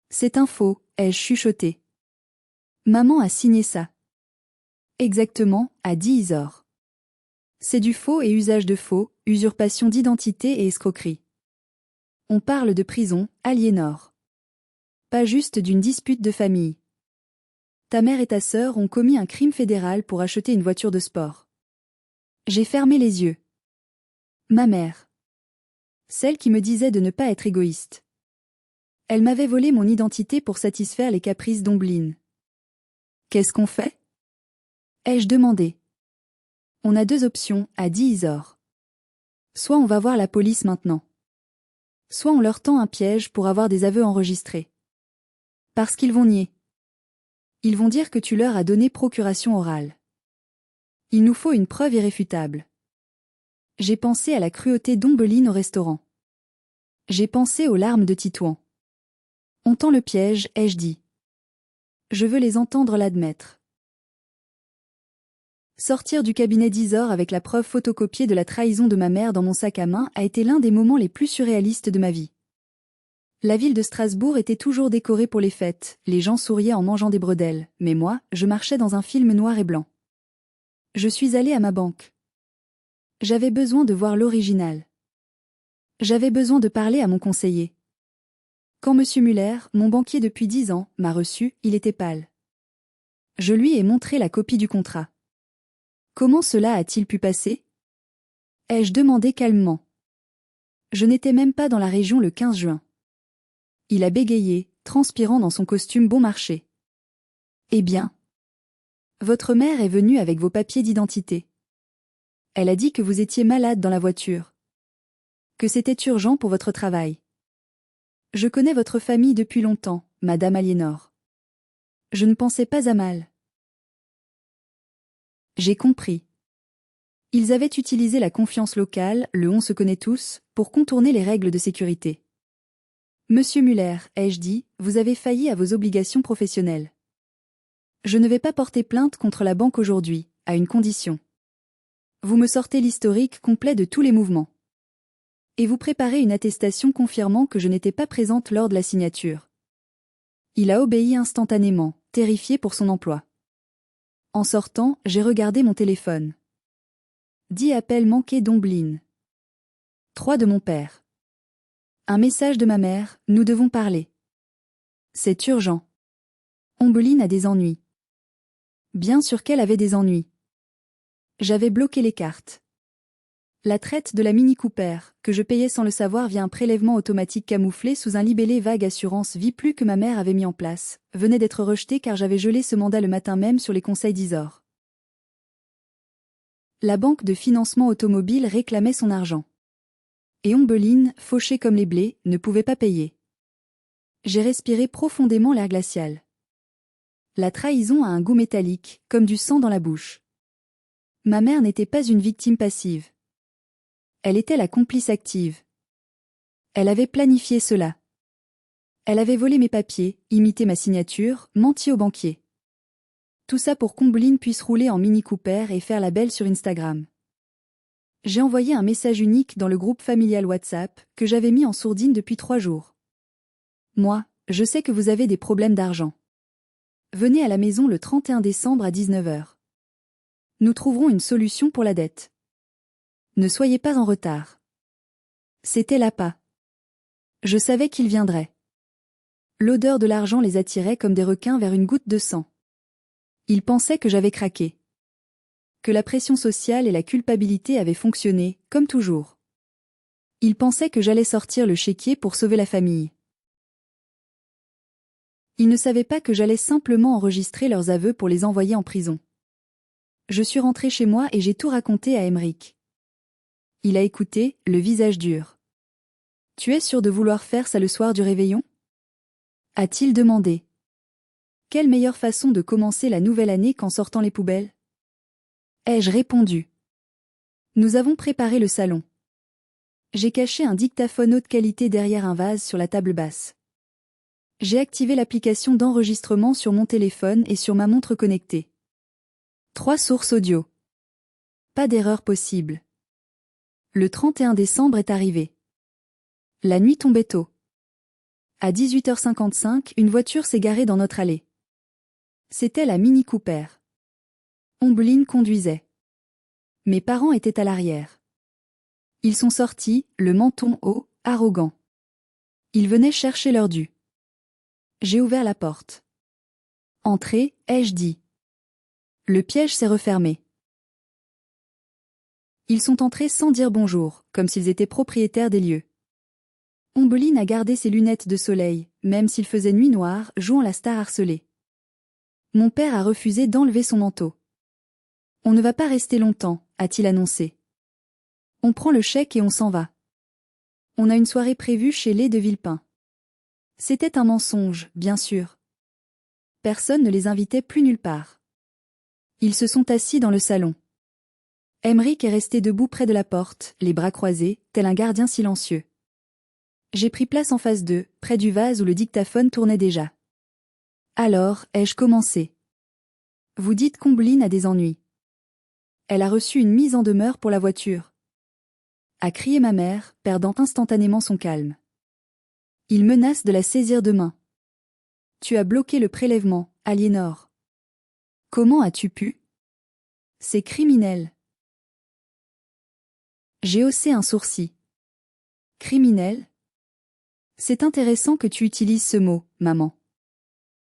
C'est un faux, ai-je chuchoté. Maman a signé ça. Exactement, a dit Isor. C'est du faux et usage de faux, usurpation d'identité et escroquerie. On parle de prison, Aliénor. Pas juste d'une dispute de famille. Ta mère et ta sœur ont commis un crime fédéral pour acheter une voiture de sport. J'ai fermé les yeux. Ma mère. Celle qui me disait de ne pas être égoïste. Elle m'avait volé mon identité pour satisfaire les caprices d'Omblin. Qu'est-ce qu'on fait? Ai-je demandé. On a 2 options, a dit Isor. Soit on va voir la police maintenant. Soit on leur tend un piège pour avoir des aveux enregistrés. Parce qu'ils vont nier. Ils vont dire que tu leur as donné procuration orale. Il nous faut une preuve irréfutable. J'ai pensé à la cruauté d'Omblin au restaurant. J'ai pensé aux larmes de Titouan. On tend le piège, ai-je dit. Je veux les entendre l'admettre. Sortir du cabinet d'Isor avec la preuve photocopiée de la trahison de ma mère dans mon sac à main a été l'un des moments les plus surréalistes de ma vie. La ville de Strasbourg était toujours décorée pour les fêtes, les gens souriaient en mangeant des bredelles, mais moi, je marchais dans un film noir et blanc. Je suis allée à ma banque. J'avais besoin de voir l'original. J'avais besoin de parler à mon conseiller. Quand Monsieur Muller, mon banquier depuis 10 ans, m'a reçu, il était pâle. Je lui ai montré la copie du contrat. Comment cela a-t-il pu passer? Ai-je demandé calmement. Je n'étais même pas dans la région le 15 juin. Il a bégayé, transpirant dans son costume bon marché. Eh bien? Votre mère est venue avec vos papiers d'identité. Elle a dit que vous étiez malade dans la voiture. Que c'était urgent pour votre travail. Je connais votre famille depuis longtemps, Madame Aliénor. Je ne pensais pas à mal. J'ai compris. Ils avaient utilisé la confiance locale, le on se connaît tous, pour contourner les règles de sécurité. Monsieur Muller, ai-je dit, vous avez failli à vos obligations professionnelles. Je ne vais pas porter plainte contre la banque aujourd'hui, à une condition. Vous me sortez l'historique complet de tous les mouvements. Et vous préparez une attestation confirmant que je n'étais pas présente lors de la signature. Il a obéi instantanément, terrifié pour son emploi. En sortant, j'ai regardé mon téléphone. 10 appels manqués d'Ombeline. 3 de mon père. Un message de ma mère, nous devons parler. C'est urgent. Ombeline a des ennuis. Bien sûr qu'elle avait des ennuis. J'avais bloqué les cartes. La traite de la Mini Cooper, que je payais sans le savoir via un prélèvement automatique camouflé sous un libellé vague assurance vie plus que ma mère avait mis en place, venait d'être rejetée car j'avais gelé ce mandat le matin même sur les conseils d'Isor. La banque de financement automobile réclamait son argent. Et Ombeline, fauchée comme les blés, ne pouvait pas payer. J'ai respiré profondément l'air glacial. La trahison a un goût métallique, comme du sang dans la bouche. Ma mère n'était pas une victime passive. Elle était la complice active. Elle avait planifié cela. Elle avait volé mes papiers, imité ma signature, menti au banquier. Tout ça pour qu'Ombeline puisse rouler en Mini Cooper et faire la belle sur Instagram. J'ai envoyé un message unique dans le groupe familial WhatsApp, que j'avais mis en sourdine depuis 3 jours. Moi, je sais que vous avez des problèmes d'argent. Venez à la maison le 31 décembre à 19 h. Nous trouverons une solution pour la dette. Ne soyez pas en retard. C'était l'appât. Je savais qu'il viendrait. L'odeur de l'argent les attirait comme des requins vers une goutte de sang. Ils pensaient que j'avais craqué. Que la pression sociale et la culpabilité avaient fonctionné, comme toujours. Ils pensaient que j'allais sortir le chéquier pour sauver la famille. Ils ne savaient pas que j'allais simplement enregistrer leurs aveux pour les envoyer en prison. Je suis rentré chez moi et j'ai tout raconté à Emeric. Il a écouté, le visage dur. « Tu es sûr de vouloir faire ça le soir du réveillon ?» a-t-il demandé. Quelle meilleure façon de commencer la nouvelle année qu'en sortant les poubelles? Ai-je répondu. Nous avons préparé le salon. J'ai caché un dictaphone haute qualité derrière un vase sur la table basse. J'ai activé l'application d'enregistrement sur mon téléphone et sur ma montre connectée. 3 sources audio. Pas d'erreur possible. Le 31 décembre est arrivé. La nuit tombait tôt. À 18h55, une voiture s'est garée dans notre allée. C'était la Mini Cooper. Ombeline conduisait. Mes parents étaient à l'arrière. Ils sont sortis, le menton haut, arrogants. Ils venaient chercher leur dû. J'ai ouvert la porte. Entrez, ai-je dit. Le piège s'est refermé. Ils sont entrés sans dire bonjour, comme s'ils étaient propriétaires des lieux. Ombeline a gardé ses lunettes de soleil, même s'il faisait nuit noire, jouant la star harcelée. Mon père a refusé d'enlever son manteau. On ne va pas rester longtemps, a-t-il annoncé. On prend le chèque et on s'en va. On a une soirée prévue chez les de Villepin. C'était un mensonge, bien sûr. Personne ne les invitait plus nulle part. Ils se sont assis dans le salon. Emeric est resté debout près de la porte, les bras croisés, tel un gardien silencieux. J'ai pris place en face d'eux, près du vase où le dictaphone tournait déjà. Alors, ai-je commencé. Vous dites qu'Ombeline a des ennuis. Elle a reçu une mise en demeure pour la voiture. A crié ma mère, perdant instantanément son calme. Il menace de la saisir demain. Tu as bloqué le prélèvement, Aliénor. Comment as-tu pu? C'est criminel. J'ai haussé un sourcil. Criminel? C'est intéressant que tu utilises ce mot, maman.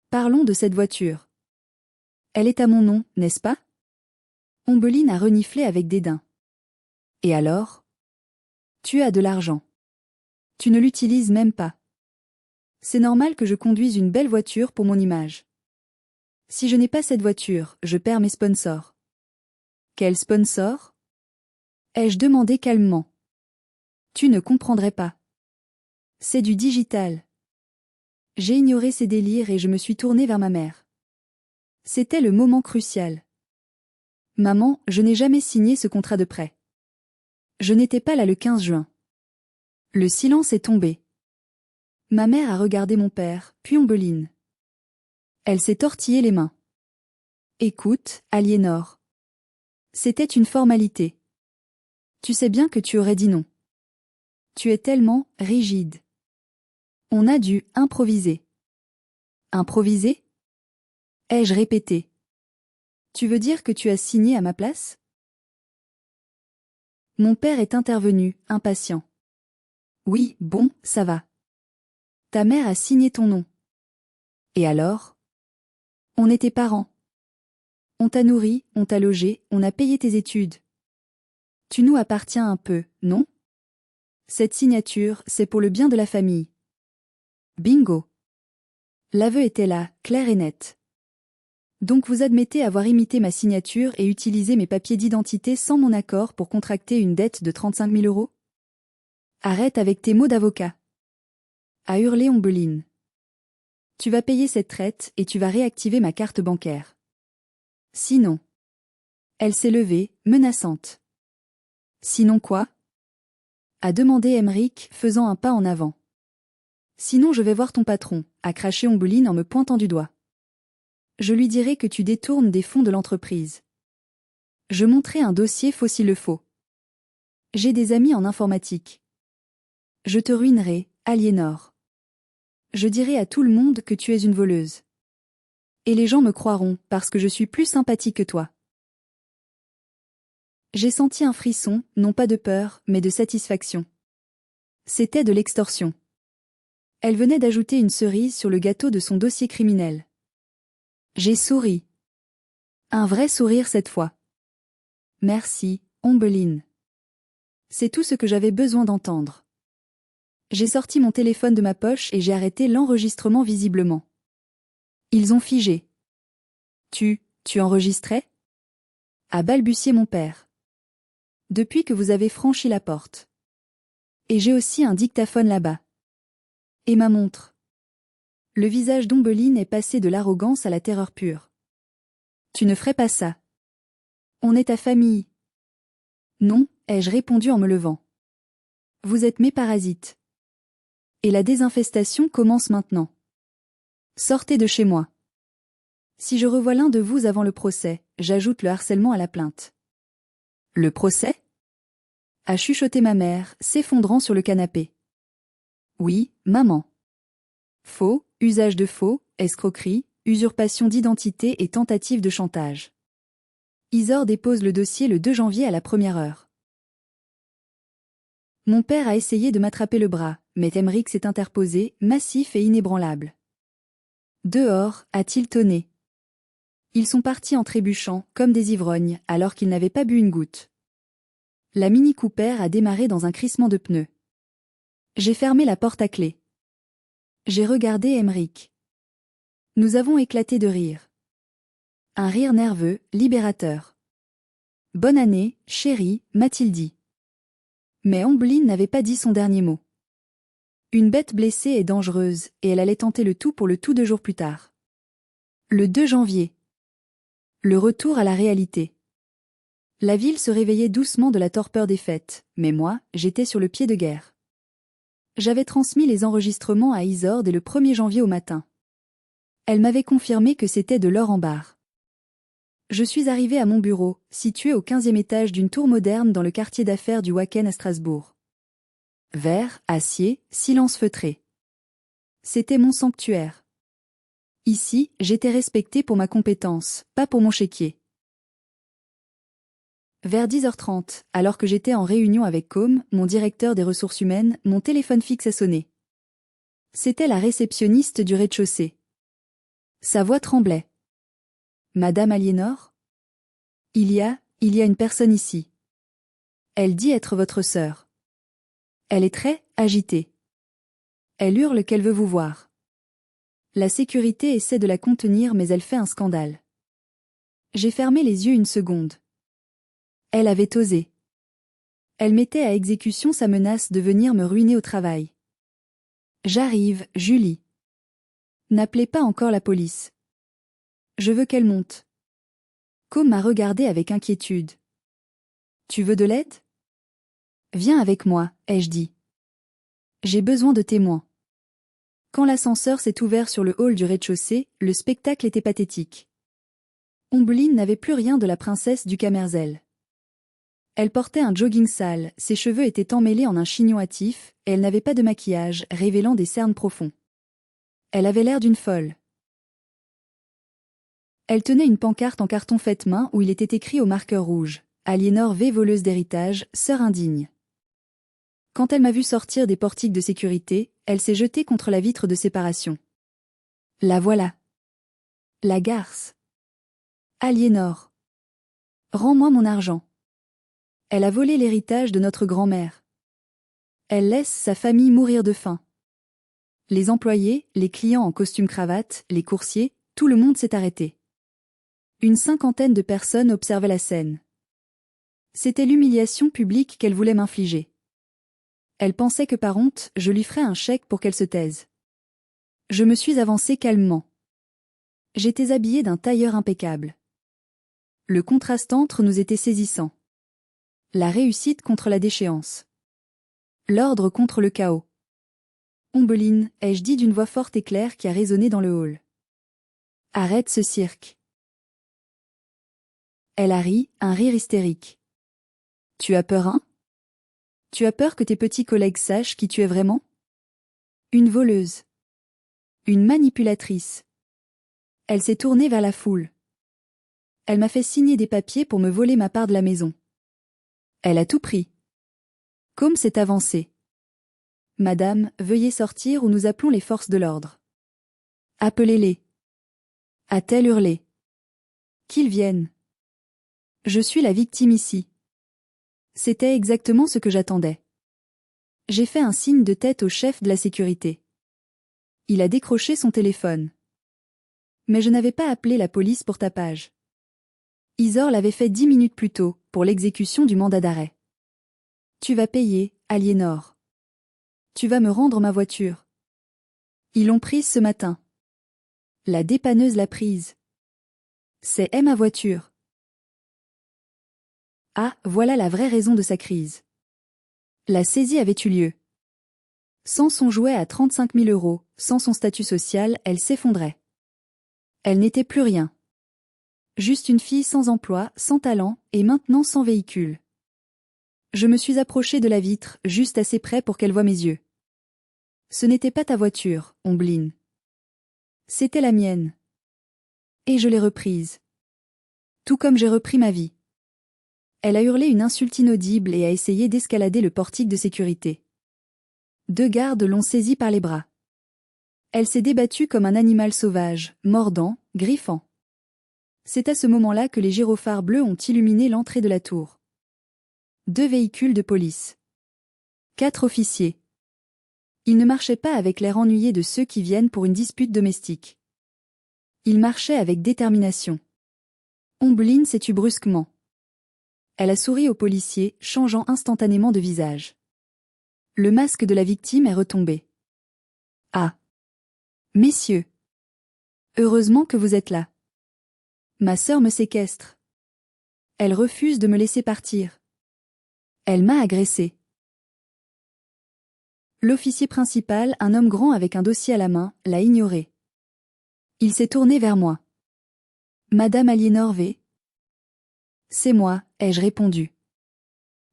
Parlons de cette voiture. Elle est à mon nom, n'est-ce pas? Ombeline a reniflé avec dédain. Et alors? Tu as de l'argent. Tu ne l'utilises même pas. C'est normal que je conduise une belle voiture pour mon image. Si je n'ai pas cette voiture, je perds mes sponsors. Quel sponsor? Ai-je demandé calmement. Tu ne comprendrais pas. C'est du digital. J'ai ignoré ses délires et je me suis tournée vers ma mère. C'était le moment crucial. Maman, je n'ai jamais signé ce contrat de prêt. Je n'étais pas là le 15 juin. Le silence est tombé. Ma mère a regardé mon père, puis Ombeline. Elle s'est tortillé les mains. Écoute, Aliénor. C'était une formalité. Tu sais bien que tu aurais dit non. Tu es tellement rigide. On a dû improviser. Improviser? Ai-je répété. Tu veux dire que tu as signé à ma place? Mon père est intervenu, impatient. Oui, bon, ça va. Ta mère a signé ton nom. Et alors? On était parents. On t'a nourri, on t'a logé, on a payé tes études. Tu nous appartiens un peu, non? Cette signature, c'est pour le bien de la famille. Bingo. L'aveu était là, clair et net. Donc vous admettez avoir imité ma signature et utilisé mes papiers d'identité sans mon accord pour contracter une dette de 35 000 euros? Arrête avec tes mots d'avocat. A hurlé Ombeline. Tu vas payer cette traite et tu vas réactiver ma carte bancaire. Sinon. Elle s'est levée, menaçante. Sinon quoi? A demandé Emeric, faisant un pas en avant. Sinon je vais voir ton patron, a craché Ombeline en me pointant du doigt. Je lui dirai que tu détournes des fonds de l'entreprise. Je montrerai un dossier faux s'il le faut. J'ai des amis en informatique. Je te ruinerai, Aliénor. Je dirai à tout le monde que tu es une voleuse. Et les gens me croiront parce que je suis plus sympathique que toi. J'ai senti un frisson, non pas de peur, mais de satisfaction. C'était de l'extorsion. Elle venait d'ajouter une cerise sur le gâteau de son dossier criminel. J'ai souri. Un vrai sourire cette fois. Merci, Ombeline. C'est tout ce que j'avais besoin d'entendre. J'ai sorti mon téléphone de ma poche et j'ai arrêté l'enregistrement visiblement. Ils ont figé. Tu enregistrais? A balbutié mon père. Depuis que vous avez franchi la porte. Et j'ai aussi un dictaphone là-bas. Et ma montre. Le visage d'Ombeline est passé de l'arrogance à la terreur pure. Tu ne ferais pas ça. On est ta famille. Non, ai-je répondu en me levant. Vous êtes mes parasites. Et la désinfestation commence maintenant. Sortez de chez moi. Si je revois l'un de vous avant le procès, j'ajoute le harcèlement à la plainte. Le procès? A chuchoté ma mère, s'effondrant sur le canapé. Oui, maman. Faux, usage de faux, escroquerie, usurpation d'identité et tentative de chantage. Isor dépose le dossier le 2 janvier à la 1e heure. Mon père a essayé de m'attraper le bras, mais Emeric s'est interposé, massif et inébranlable. Dehors, a-t-il tonné. Ils sont partis en trébuchant, comme des ivrognes, alors qu'ils n'avaient pas bu une goutte. La Mini Cooper a démarré dans un crissement de pneus. J'ai fermé la porte à clé. J'ai regardé Emeric. Nous avons éclaté de rire. Un rire nerveux, libérateur. Bonne année, chérie, m'a-t-il dit. Mais Ombeline n'avait pas dit son dernier mot. Une bête blessée est dangereuse, et elle allait tenter le tout pour le tout 2 jours plus tard. Le 2 janvier. Le retour à la réalité. La ville se réveillait doucement de la torpeur des fêtes, mais moi, j'étais sur le pied de guerre. J'avais transmis les enregistrements à Isor dès le 1er janvier au matin. Elle m'avait confirmé que c'était de l'or en barre. Je suis arrivé à mon bureau, situé au 15e étage d'une tour moderne dans le quartier d'affaires du Wacken à Strasbourg. Verre, acier, silence feutré. C'était mon sanctuaire. Ici, j'étais respecté pour ma compétence, pas pour mon chéquier. Vers 10h30, alors que j'étais en réunion avec Com, mon directeur des ressources humaines, mon téléphone fixe a sonné. C'était la réceptionniste du rez-de-chaussée. Sa voix tremblait. Madame Aliénor? Il y a une personne ici. Elle dit être votre sœur. Elle est très agitée. Elle hurle qu'elle veut vous voir. La sécurité essaie de la contenir mais elle fait un scandale. J'ai fermé les yeux une seconde. Elle avait osé. Elle mettait à exécution sa menace de venir me ruiner au travail. J'arrive, Julie. N'appelez pas encore la police. Je veux qu'elle monte. Com m'a regardé avec inquiétude. Tu veux de l'aide? Viens avec moi, ai-je dit. J'ai besoin de témoins. Quand l'ascenseur s'est ouvert sur le hall du rez-de-chaussée, le spectacle était pathétique. Ombeline n'avait plus rien de la princesse du Camerzel. Elle portait un jogging sale, ses cheveux étaient emmêlés en un chignon hâtif, et elle n'avait pas de maquillage, révélant des cernes profonds. Elle avait l'air d'une folle. Elle tenait une pancarte en carton faite main où il était écrit au marqueur rouge « Aliénor V, voleuse d'héritage, sœur indigne ». Quand elle m'a vu sortir des portiques de sécurité, elle s'est jetée contre la vitre de séparation. La voilà. La garce. Aliénor. Rends-moi mon argent. Elle a volé l'héritage de notre grand-mère. Elle laisse sa famille mourir de faim. Les employés, les clients en costume-cravate, les coursiers, tout le monde s'est arrêté. Une cinquantaine de personnes observaient la scène. C'était l'humiliation publique qu'elle voulait m'infliger. Elle pensait que par honte, je lui ferais un chèque pour qu'elle se taise. Je me suis avancée calmement. J'étais habillée d'un tailleur impeccable. Le contraste entre nous était saisissant. La réussite contre la déchéance. L'ordre contre le chaos. Ombeline, ai-je dit d'une voix forte et claire qui a résonné dans le hall. Arrête ce cirque. Elle a ri, un rire hystérique. Tu as peur, hein? Tu as peur que tes petits collègues sachent qui tu es vraiment? Une voleuse. Une manipulatrice. Elle s'est tournée vers la foule. Elle m'a fait signer des papiers pour me voler ma part de la maison. Elle a tout pris. Com s'est avancé. Madame, veuillez sortir ou nous appelons les forces de l'ordre. Appelez-les. A-t-elle hurlé. Qu'ils viennent. Je suis la victime ici. C'était exactement ce que j'attendais. J'ai fait un signe de tête au chef de la sécurité. Il a décroché son téléphone. Mais je n'avais pas appelé la police pour tapage. Isor l'avait fait 10 minutes plus tôt, pour l'exécution du mandat d'arrêt. Tu vas payer, Aliénor. Tu vas me rendre ma voiture. Ils l'ont prise ce matin. La dépanneuse l'a prise. C'est ma voiture. Ah, voilà la vraie raison de sa crise. La saisie avait eu lieu. Sans son jouet à 35 000 €, sans son statut social, elle s'effondrait. Elle n'était plus rien. Juste une fille sans emploi, sans talent, et maintenant sans véhicule. Je me suis approchée de la vitre, juste assez près pour qu'elle voie mes yeux. Ce n'était pas ta voiture, Ombeline. C'était la mienne. Et je l'ai reprise. Tout comme j'ai repris ma vie. Elle a hurlé une insulte inaudible et a essayé d'escalader le portique de sécurité. 2 gardes l'ont saisie par les bras. Elle s'est débattue comme un animal sauvage, mordant, griffant. C'est à ce moment-là que les gyrophares bleus ont illuminé l'entrée de la tour. 2 véhicules de police. 4 officiers. Ils ne marchaient pas avec l'air ennuyé de ceux qui viennent pour une dispute domestique. Ils marchaient avec détermination. Ombeline s'est tue brusquement. Elle a souri au policier, changeant instantanément de visage. Le masque de la victime est retombé. Ah! Messieurs! Heureusement que vous êtes là. Ma sœur me séquestre. Elle refuse de me laisser partir. Elle m'a agressé. L'officier principal, un homme grand avec un dossier à la main, l'a ignoré. Il s'est tourné vers moi. Madame Aliénor V. C'est moi, ai-je répondu.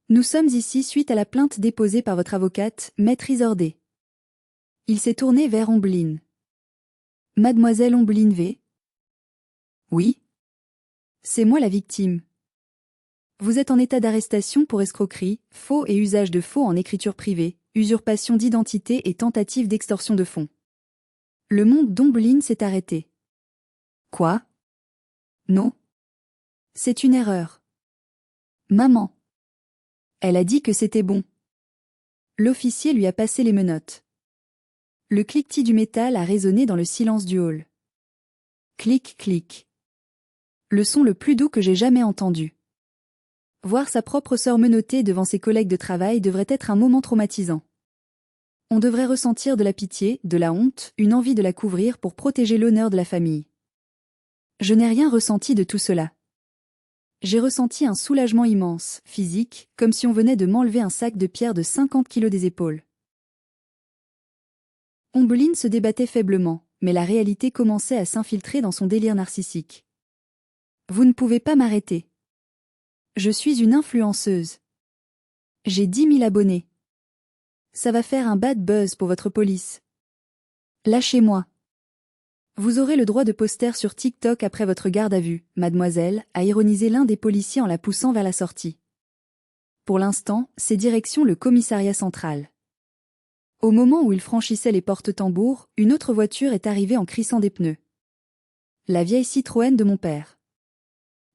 Nous sommes ici suite à la plainte déposée par votre avocate, Maître Isordé. Il s'est tourné vers Ombeline. Mademoiselle Ombeline V. Oui. C'est moi la victime. Vous êtes en état d'arrestation pour escroquerie, faux et usage de faux en écriture privée, usurpation d'identité et tentative d'extorsion de fonds. Le monde d'Ombeline s'est arrêté. Quoi? Non. C'est une erreur. Maman. Elle a dit que c'était bon. L'officier lui a passé les menottes. Le cliquetis du métal a résonné dans le silence du hall. Clic, clic. Le son le plus doux que j'ai jamais entendu. Voir sa propre sœur menottée devant ses collègues de travail devrait être un moment traumatisant. On devrait ressentir de la pitié, de la honte, une envie de la couvrir pour protéger l'honneur de la famille. Je n'ai rien ressenti de tout cela. J'ai ressenti un soulagement immense, physique, comme si on venait de m'enlever un sac de pierre de 50 kilos des épaules. Ombeline se débattait faiblement, mais la réalité commençait à s'infiltrer dans son délire narcissique. Vous ne pouvez pas m'arrêter. Je suis une influenceuse. J'ai 10 000 abonnés. Ça va faire un bad buzz pour votre police. Lâchez-moi. Vous aurez le droit de poster sur TikTok après votre garde à vue, mademoiselle, a ironisé l'un des policiers en la poussant vers la sortie. Pour l'instant, c'est direction le commissariat central. Au moment où il franchissait les porte-tambours, une autre voiture est arrivée en crissant des pneus. La vieille Citroën de mon père.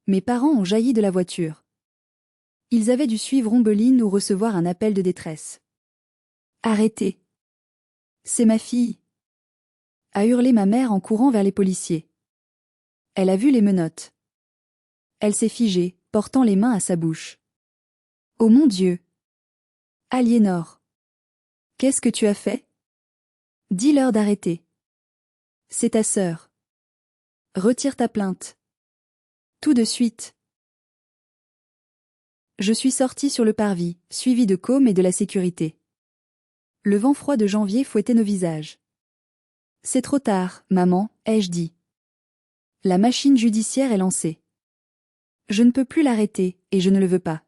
Mes parents ont jailli de la voiture. Ils avaient dû suivre Ombeline ou recevoir un appel de détresse. Arrêtez. C'est ma fille. A hurlé ma mère en courant vers les policiers. Elle a vu les menottes. Elle s'est figée, portant les mains à sa bouche. Oh mon Dieu! Aliénor! Qu'est-ce que tu as fait? Dis-leur d'arrêter. C'est ta sœur. Retire ta plainte. Tout de suite. Je suis sortie sur le parvis, suivi de Com et de la sécurité. Le vent froid de janvier fouettait nos visages. C'est trop tard, maman, ai-je dit. La machine judiciaire est lancée. Je ne peux plus l'arrêter, et je ne le veux pas.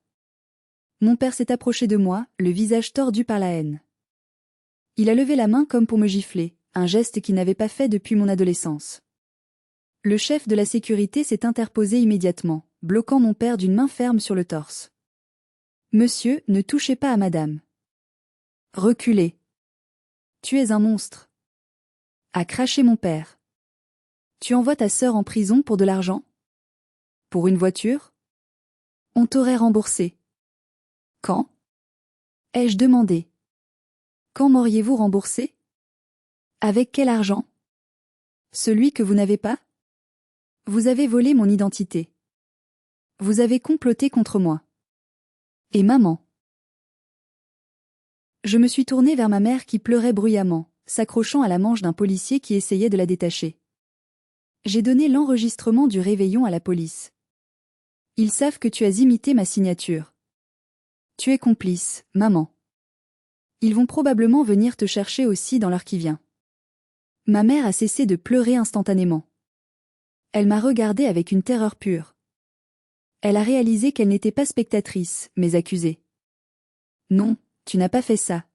Mon père s'est approché de moi, le visage tordu par la haine. Il a levé la main comme pour me gifler, un geste qu'il n'avait pas fait depuis mon adolescence. Le chef de la sécurité s'est interposé immédiatement, bloquant mon père d'une main ferme sur le torse. Monsieur, ne touchez pas à madame. Reculez. Tu es un monstre. A craché mon père. Tu envoies ta sœur en prison pour de l'argent? Pour une voiture? On t'aurait remboursé. Quand? Ai-je demandé. Quand m'auriez-vous remboursé? Avec quel argent? Celui que vous n'avez pas? Vous avez volé mon identité. Vous avez comploté contre moi. Et maman. Je me suis tournée vers ma mère qui pleurait bruyamment, s'accrochant à la manche d'un policier qui essayait de la détacher. J'ai donné l'enregistrement du réveillon à la police. Ils savent que tu as imité ma signature. Tu es complice, maman. Ils vont probablement venir te chercher aussi dans l'heure qui vient. Ma mère a cessé de pleurer instantanément. Elle m'a regardée avec une terreur pure. Elle a réalisé qu'elle n'était pas spectatrice, mais accusée. Non, tu n'as pas fait ça.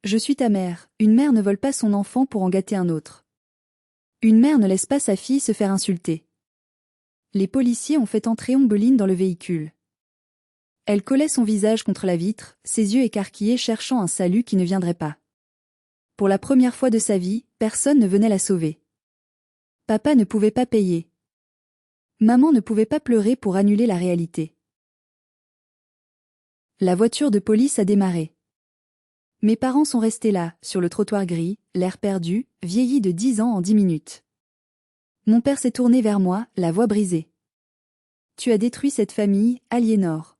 Je suis ta mère, une mère ne vole pas son enfant pour en gâter un autre. Une mère ne laisse pas sa fille se faire insulter. Les policiers ont fait entrer Ombeline dans le véhicule. Elle collait son visage contre la vitre, ses yeux écarquillés cherchant un salut qui ne viendrait pas. Pour la première fois de sa vie, personne ne venait la sauver. Papa ne pouvait pas payer. Maman ne pouvait pas pleurer pour annuler la réalité. La voiture de police a démarré. Mes parents sont restés là, sur le trottoir gris, l'air perdu, vieilli de 10 ans en 10 minutes. Mon père s'est tourné vers moi, la voix brisée. Tu as détruit cette famille, Aliénor.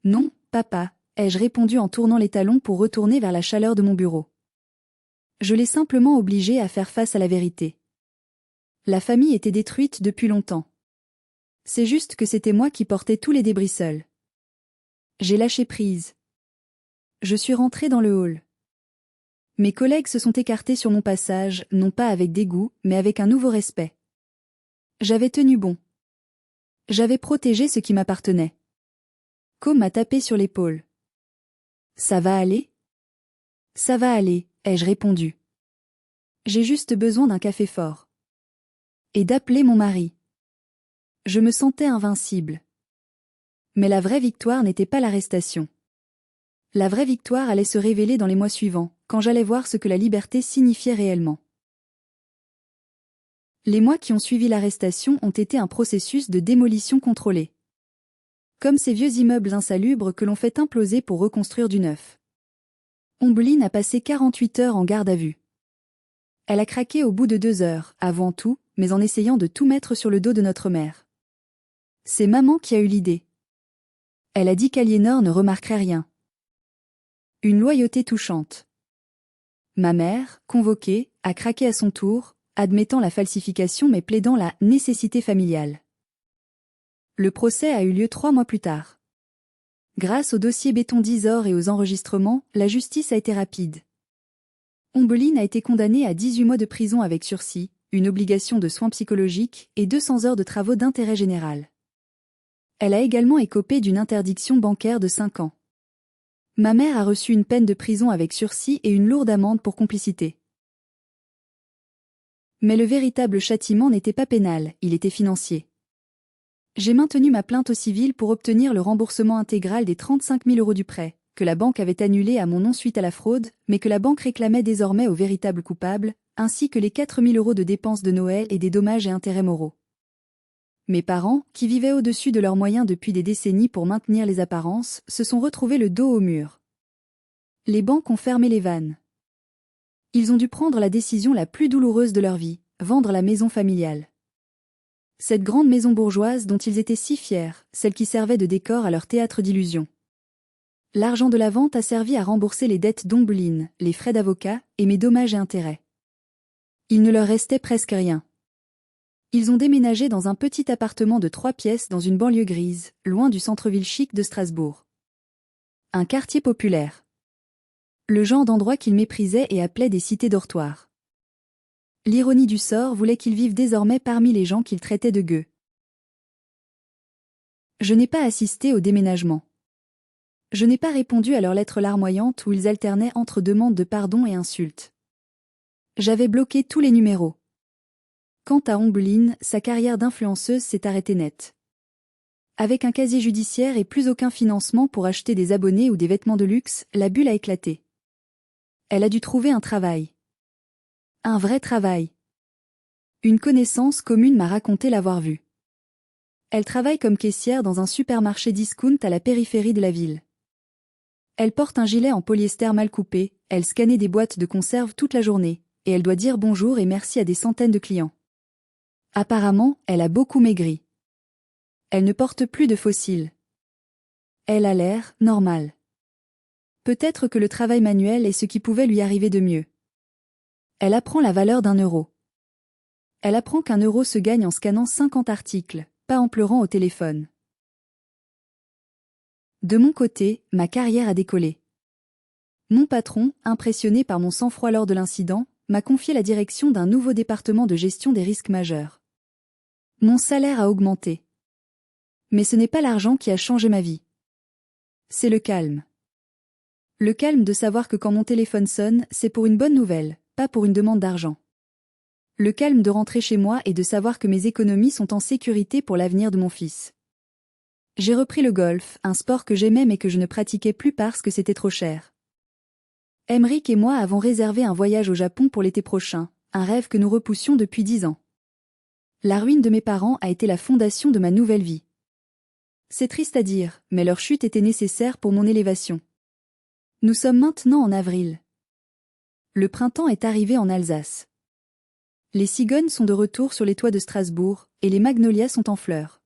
Non, papa, ai-je répondu en tournant les talons pour retourner vers la chaleur de mon bureau. Je l'ai simplement obligé à faire face à la vérité. La famille était détruite depuis longtemps. C'est juste que c'était moi qui portais tous les débris seul. J'ai lâché prise. Je suis rentrée dans le hall. Mes collègues se sont écartés sur mon passage, non pas avec dégoût, mais avec un nouveau respect. J'avais tenu bon. J'avais protégé ce qui m'appartenait. Com m'a tapé sur l'épaule. Ça va aller? Ça va aller, ai-je répondu. J'ai juste besoin d'un café fort. Et d'appeler mon mari. Je me sentais invincible. Mais la vraie victoire n'était pas l'arrestation. La vraie victoire allait se révéler dans les mois suivants, quand j'allais voir ce que la liberté signifiait réellement. Les mois qui ont suivi l'arrestation ont été un processus de démolition contrôlée. Comme ces vieux immeubles insalubres que l'on fait imploser pour reconstruire du neuf. Ombeline a passé 48 heures en garde à vue. Elle a craqué au bout de 2 heures, avant tout, mais en essayant de tout mettre sur le dos de notre mère. C'est maman qui a eu l'idée. Elle a dit qu'Aliénor ne remarquerait rien. Une loyauté touchante. Ma mère, convoquée, a craqué à son tour, admettant la falsification mais plaidant la nécessité familiale. Le procès a eu lieu 3 mois plus tard. Grâce au dossier béton d'Isor et aux enregistrements, la justice a été rapide. Ombeline a été condamnée à 18 mois de prison avec sursis, une obligation de soins psychologiques et 200 heures de travaux d'intérêt général. Elle a également écopé d'une interdiction bancaire de 5 ans. Ma mère a reçu une peine de prison avec sursis et une lourde amende pour complicité. Mais le véritable châtiment n'était pas pénal, il était financier. J'ai maintenu ma plainte au civil pour obtenir le remboursement intégral des 35 000 € du prêt, que la banque avait annulé à mon nom suite à la fraude, mais que la banque réclamait désormais au véritable coupable, ainsi que les 4 000 € de dépenses de Noël et des dommages et intérêts moraux. Mes parents, qui vivaient au-dessus de leurs moyens depuis des décennies pour maintenir les apparences, se sont retrouvés le dos au mur. Les banques ont fermé les vannes. Ils ont dû prendre la décision la plus douloureuse de leur vie, vendre la maison familiale. Cette grande maison bourgeoise dont ils étaient si fiers, celle qui servait de décor à leur théâtre d'illusions. L'argent de la vente a servi à rembourser les dettes d'Ombeline, les frais d'avocat et mes dommages et intérêts. Il ne leur restait presque rien. Ils ont déménagé dans un petit appartement de 3 pièces dans une banlieue grise, loin du centre-ville chic de Strasbourg. Un quartier populaire. Le genre d'endroit qu'ils méprisaient et appelaient des cités dortoirs. L'ironie du sort voulait qu'ils vivent désormais parmi les gens qu'ils traitaient de gueux. Je n'ai pas assisté au déménagement. Je n'ai pas répondu à leurs lettres larmoyantes où ils alternaient entre demandes de pardon et insultes. J'avais bloqué tous les numéros. Quant à Ombeline, sa carrière d'influenceuse s'est arrêtée net. Avec un casier judiciaire et plus aucun financement pour acheter des abonnés ou des vêtements de luxe, la bulle a éclaté. Elle a dû trouver un travail. Un vrai travail. Une connaissance commune m'a raconté l'avoir vue. Elle travaille comme caissière dans un supermarché discount à la périphérie de la ville. Elle porte un gilet en polyester mal coupé, elle scannait des boîtes de conserve toute la journée, et elle doit dire bonjour et merci à des centaines de clients. Apparemment, elle a beaucoup maigri. Elle ne porte plus de fossiles. Elle a l'air normal. Peut-être que le travail manuel est ce qui pouvait lui arriver de mieux. Elle apprend la valeur d'1 euro. Elle apprend qu'1 euro se gagne en scannant 50 articles, pas en pleurant au téléphone. De mon côté, ma carrière a décollé. Mon patron, impressionné par mon sang-froid lors de l'incident, m'a confié la direction d'un nouveau département de gestion des risques majeurs. Mon salaire a augmenté. Mais ce n'est pas l'argent qui a changé ma vie. C'est le calme. Le calme de savoir que quand mon téléphone sonne, c'est pour une bonne nouvelle, pas pour une demande d'argent. Le calme de rentrer chez moi et de savoir que mes économies sont en sécurité pour l'avenir de mon fils. J'ai repris le golf, un sport que j'aimais mais que je ne pratiquais plus parce que c'était trop cher. Emeric et moi avons réservé un voyage au Japon pour l'été prochain, un rêve que nous repoussions depuis 10 ans. La ruine de mes parents a été la fondation de ma nouvelle vie. C'est triste à dire, mais leur chute était nécessaire pour mon élévation. Nous sommes maintenant en avril. Le printemps est arrivé en Alsace. Les cigognes sont de retour sur les toits de Strasbourg, et les magnolias sont en fleurs.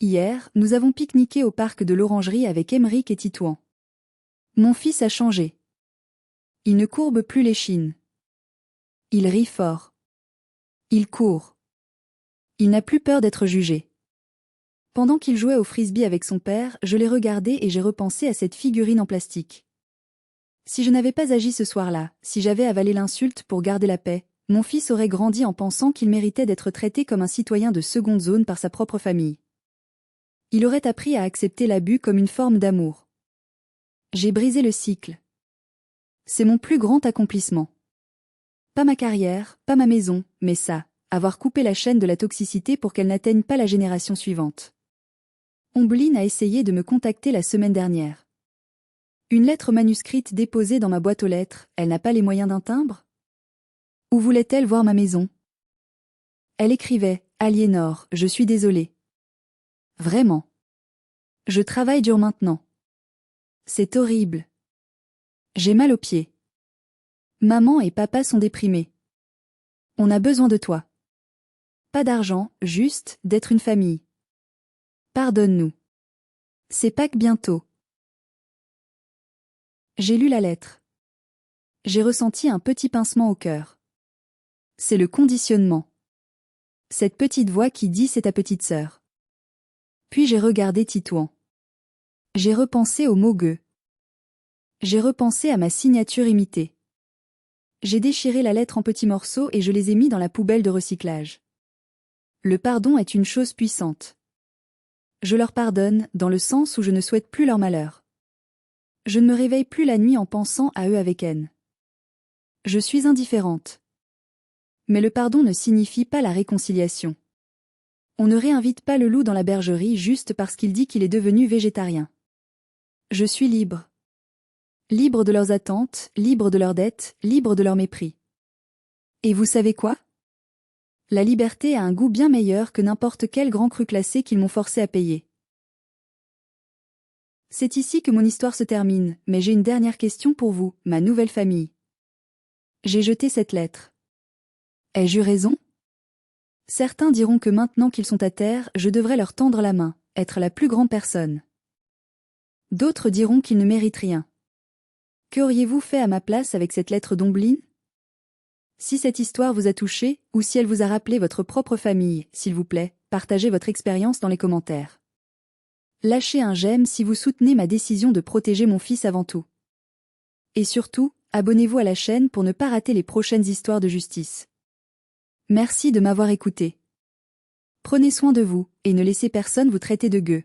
Hier, nous avons pique-niqué au parc de l'Orangerie avec Emeric et Titouan. Mon fils a changé. Il ne courbe plus l'échine. Il rit fort. Il court. Il n'a plus peur d'être jugé. Pendant qu'il jouait au frisbee avec son père, je l'ai regardé et j'ai repensé à cette figurine en plastique. Si je n'avais pas agi ce soir-là, si j'avais avalé l'insulte pour garder la paix, mon fils aurait grandi en pensant qu'il méritait d'être traité comme un citoyen de seconde zone par sa propre famille. Il aurait appris à accepter l'abus comme une forme d'amour. J'ai brisé le cycle. C'est mon plus grand accomplissement. Pas ma carrière, pas ma maison, mais ça, avoir coupé la chaîne de la toxicité pour qu'elle n'atteigne pas la génération suivante. Ombeline a essayé de me contacter la semaine dernière. Une lettre manuscrite déposée dans ma boîte aux lettres, elle n'a pas les moyens d'un timbre? Où voulait-elle voir ma maison? Elle écrivait, Aliénor, je suis désolée. Vraiment. Je travaille dur maintenant. C'est horrible. J'ai mal aux pieds. Maman et papa sont déprimés. On a besoin de toi. Pas d'argent, juste d'être une famille. Pardonne-nous. C'est Pâques bientôt. J'ai lu la lettre. J'ai ressenti un petit pincement au cœur. C'est le conditionnement. Cette petite voix qui dit c'est ta petite sœur. Puis j'ai regardé Titouan. J'ai repensé au mot gueux. J'ai repensé à ma signature imitée. J'ai déchiré la lettre en petits morceaux et je les ai mis dans la poubelle de recyclage. Le pardon est une chose puissante. Je leur pardonne, dans le sens où je ne souhaite plus leur malheur. Je ne me réveille plus la nuit en pensant à eux avec haine. Je suis indifférente. Mais le pardon ne signifie pas la réconciliation. On ne réinvite pas le loup dans la bergerie juste parce qu'il dit qu'il est devenu végétarien. Je suis libre. Libre de leurs attentes, libre de leurs dettes, libre de leur mépris. Et vous savez quoi? La liberté a un goût bien meilleur que n'importe quel grand cru classé qu'ils m'ont forcé à payer. C'est ici que mon histoire se termine, mais j'ai une dernière question pour vous, ma nouvelle famille. J'ai jeté cette lettre. Ai-je eu raison? Certains diront que maintenant qu'ils sont à terre, je devrais leur tendre la main, être la plus grande personne. D'autres diront qu'ils ne méritent rien. Qu'auriez-vous fait à ma place avec cette lettre d'Ombline? Si cette histoire vous a touché, ou si elle vous a rappelé votre propre famille, s'il vous plaît, partagez votre expérience dans les commentaires. Lâchez un j'aime si vous soutenez ma décision de protéger mon fils avant tout. Et surtout, abonnez-vous à la chaîne pour ne pas rater les prochaines histoires de justice. Merci de m'avoir écouté. Prenez soin de vous, et ne laissez personne vous traiter de gueux.